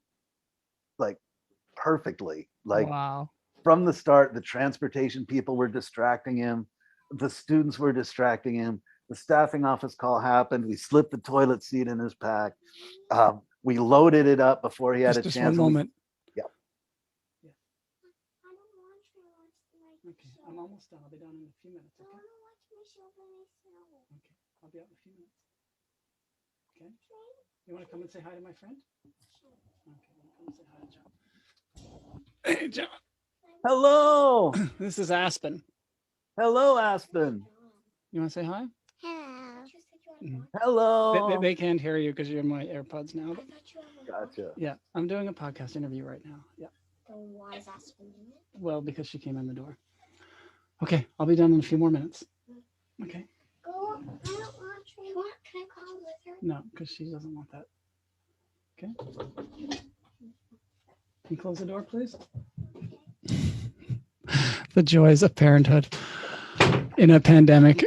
perfectly. Wow. From the start, the transportation people were distracting him. The students were distracting him. The staffing office call happened. We slipped the toilet seat in his pack. We loaded it up before he had a chance. Just one moment. Yeah. Okay, I'm almost done. I'll be done in a few minutes. Okay. Okay, I'll be out in a few minutes. Okay. You want to come and say hi to my friend? Okay, come and say hi to John. Hey, John. Hello. This is Aspen. Hello, Aspen. You want to say hi? Hello. They can't hear you because you're in my AirPods now. But Gotcha. yeah, I'm doing a podcast interview right now. Yeah. Why is Aspen in it? Well, because she came in the door. Okay, I'll be done in a few more minutes. Okay. Go. I don't want to. Can I call with her? No, because she doesn't want that. Okay. Can you close the door, please? The joys of parenthood in a pandemic.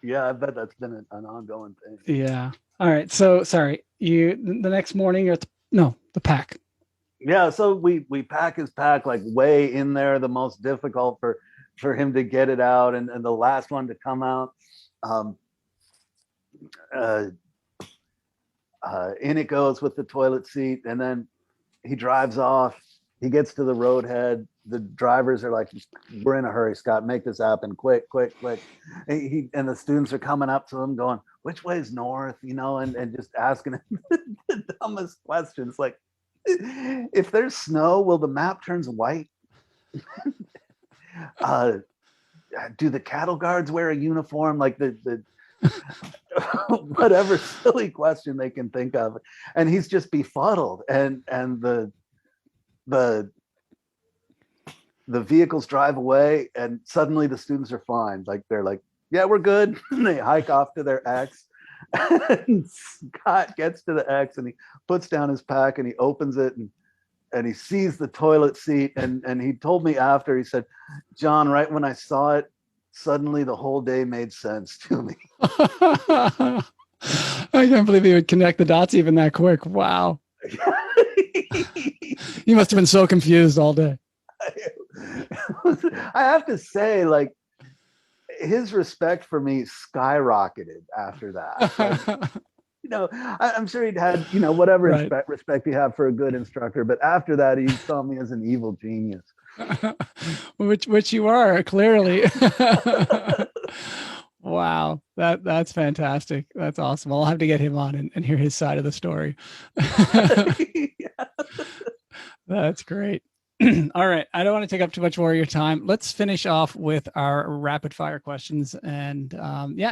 Yeah, I bet that's been an ongoing thing. Yeah. All right. So sorry. The next morning you're at the pack. Yeah, so we pack his pack like way in there, the most difficult for him to get it out, and the last one to come out. In it goes with the toilet seat, and then he drives off. He gets to the roadhead. The drivers are like, "We're in a hurry, Scott. Make this happen, quick, quick, quick!" And the students are coming up to him, going, "Which way is north?" And just asking him the dumbest questions, like, "If there's snow, will the map turns white? Do the cattle guards wear a uniform?" Like the whatever silly question they can think of, and he's just befuddled. And the vehicles drive away, and suddenly the students are fine. Like they're like, "Yeah, we're good." And they hike off to their X. And Scott gets to the X, and he puts down his pack, and he opens it, and he sees the toilet seat. And he told me after, he said, "John, right when I saw it, suddenly the whole day made sense to me." I can't believe you would connect the dots even that quick. Wow. You must have been so confused all day. I have to say, like, his respect for me skyrocketed after that. Like, I'm sure he'd had, whatever Right. respect you have for a good instructor, but after that, he saw me as an evil genius. which you are clearly. Wow, that's fantastic. That's awesome. I'll have to get him on and hear his side of the story. That's great. All right, I don't want to take up too much more of your time. Let's finish off with our rapid fire questions, and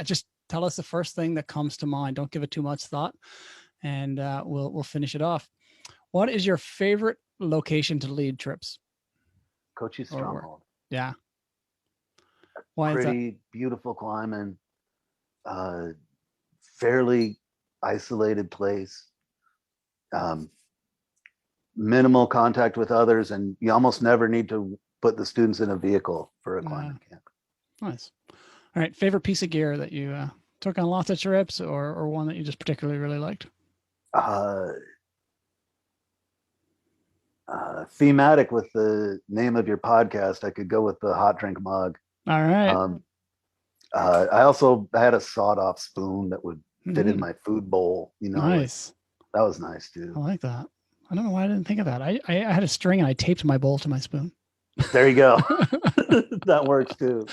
just tell us the first thing that comes to mind. Don't give it too much thought, and we'll finish it off. What is your favorite location to lead trips? Cochise Stronghold. Yeah. Why is that? Pretty beautiful climbing, fairly isolated place, minimal contact with others, and you almost never need to put the students in a vehicle for a climbing camp. Nice. All right. Favorite piece of gear that you took on lots of trips, or one that you just particularly really liked? Thematic with the name of your podcast, I could go with the hot drink mug. All right. I also had a sawed-off spoon that would fit in my food bowl. Nice. That was nice too. I like that. I don't know why I didn't think of that. I had a string and I taped my bowl to my spoon. There you go. That works too.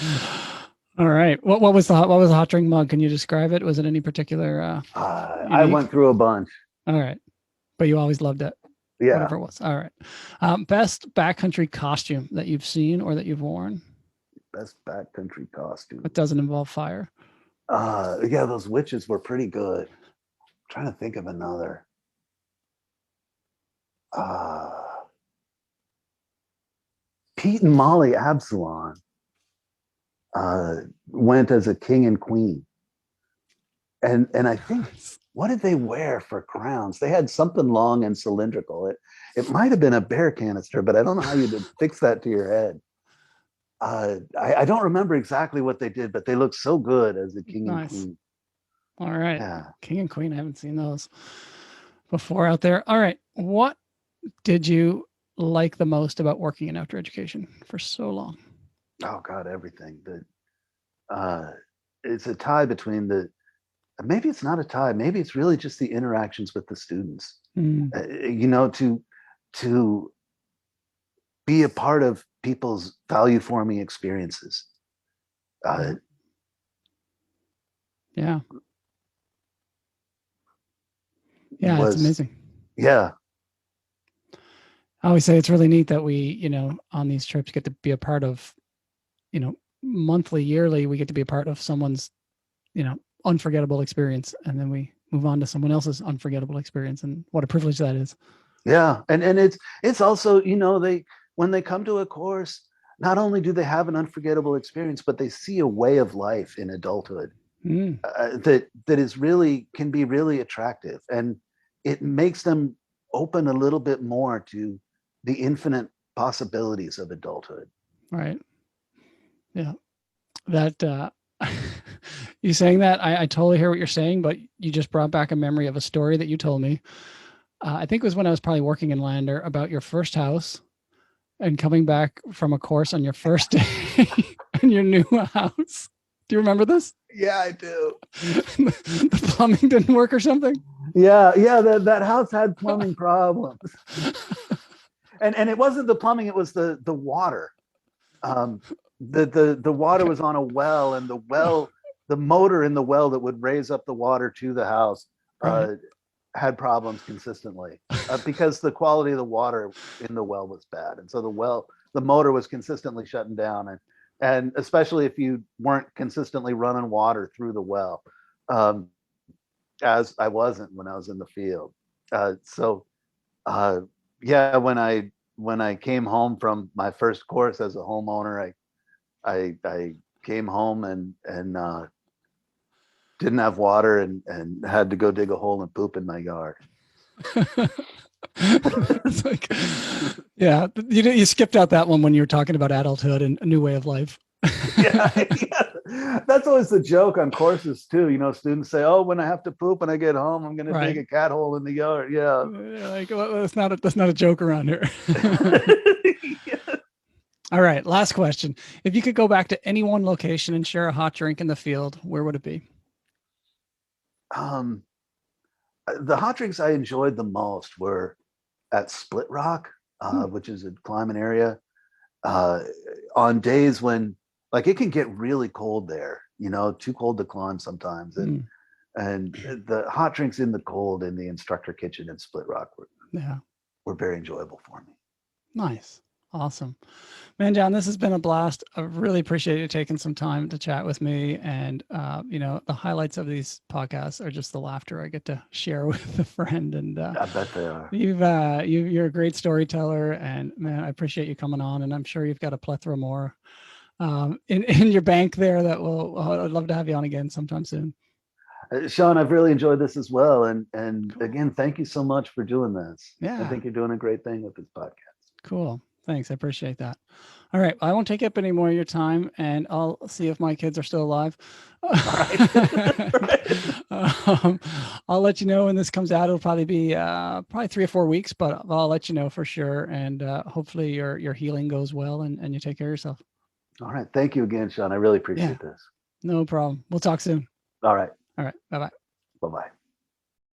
All right. What was the hot drink mug? Can you describe it? Was it any particular? I went through a bunch. All right, but you always loved it. Yeah. Whatever it was. All right. Best backcountry costume that you've seen or that you've worn? Best backcountry costume. It doesn't involve fire. Yeah, those witches were pretty good. I'm trying to think of another. Pete and Molly Absalon went as a king and queen. And I think, what did they wear for crowns? They had something long and cylindrical. It might have been a bear canister, but I don't know how you did fix that to your head. I don't remember exactly what they did, but they looked so good as a king and queen. All right. Yeah. King and queen. I haven't seen those before out there. All right. What did you like the most about working in outdoor education for so long? Oh God, everything. It's a tie between maybe it's not a tie. Maybe it's really just the interactions with the students. To be a part of people's value forming experiences. Uh, Yeah. Yeah, it's was amazing. yeah, I always say it's really neat that we, on these trips get to be a part of, monthly, yearly, we get to be a part of someone's, unforgettable experience. And then we move on to someone else's unforgettable experience. And what a privilege that is. yeah, and it's also, they when they come to a course, not only do they have an unforgettable experience, but they see a way of life in adulthood Mm, that is really can be really attractive, and it makes them open a little bit more to the infinite possibilities of adulthood. right. Yeah. That, you saying that, I totally hear what you're saying, but you just brought back a memory of a story that you told me. I think it was when I was probably working in Lander, about your first house and coming back from a course on your first day in your new house. Do you remember this? Yeah, I do. The plumbing didn't work or something? Yeah, that house had plumbing problems, and it wasn't the plumbing; it was the water. Um, the water was on a well, and the motor in the well that would raise up the water to the house Right. had problems consistently because the quality of the water in the well was bad, and so the motor was consistently shutting down, and especially if you weren't consistently running water through the well, as I wasn't when I was in the field. So yeah, when I came home from my first course as a homeowner, I came home and didn't have water and had to go dig a hole and poop in my yard. It's like, yeah, you skipped out that one when you were talking about adulthood and a new way of life. Yeah. That's always the joke on courses too. Students say, "Oh, when I have to poop when I get home, I'm going to dig a cat hole in the yard." Yeah. Like, well, that's not a joke around here. Yeah. All right, last question. If you could go back to any one location and share a hot drink in the field, where would it be? Um, the hot drinks I enjoyed the most were at Split Rock, which is a climbing area. Uh, on days when, like, it can get really cold there, too cold to climb sometimes, and the hot drinks in the cold in the instructor kitchen in Split Rock were very enjoyable for me. Nice. Awesome. Man, John, this has been a blast. I really appreciate you taking some time to chat with me. And, the highlights of these podcasts are just the laughter I get to share with a friend. And I bet they are. you're a great storyteller. And, man, I appreciate you coming on. And I'm sure you've got a plethora more in your bank there that I'd love to have you on again sometime soon. Sean, I've really enjoyed this as well. And cool. Again, thank you so much for doing this. Yeah. I think you're doing a great thing with this podcast. Cool. Thanks. I appreciate that. All right. I won't take up any more of your time, and I'll see if my kids are still alive. All right. I'll let you know when this comes out. It'll probably be probably 3 or 4 weeks, but I'll let you know for sure. And hopefully your healing goes well and you take care of yourself. All right. Thank you again, Sean. I really appreciate this. No problem. We'll talk soon. All right. All right. Bye-bye. Bye-bye.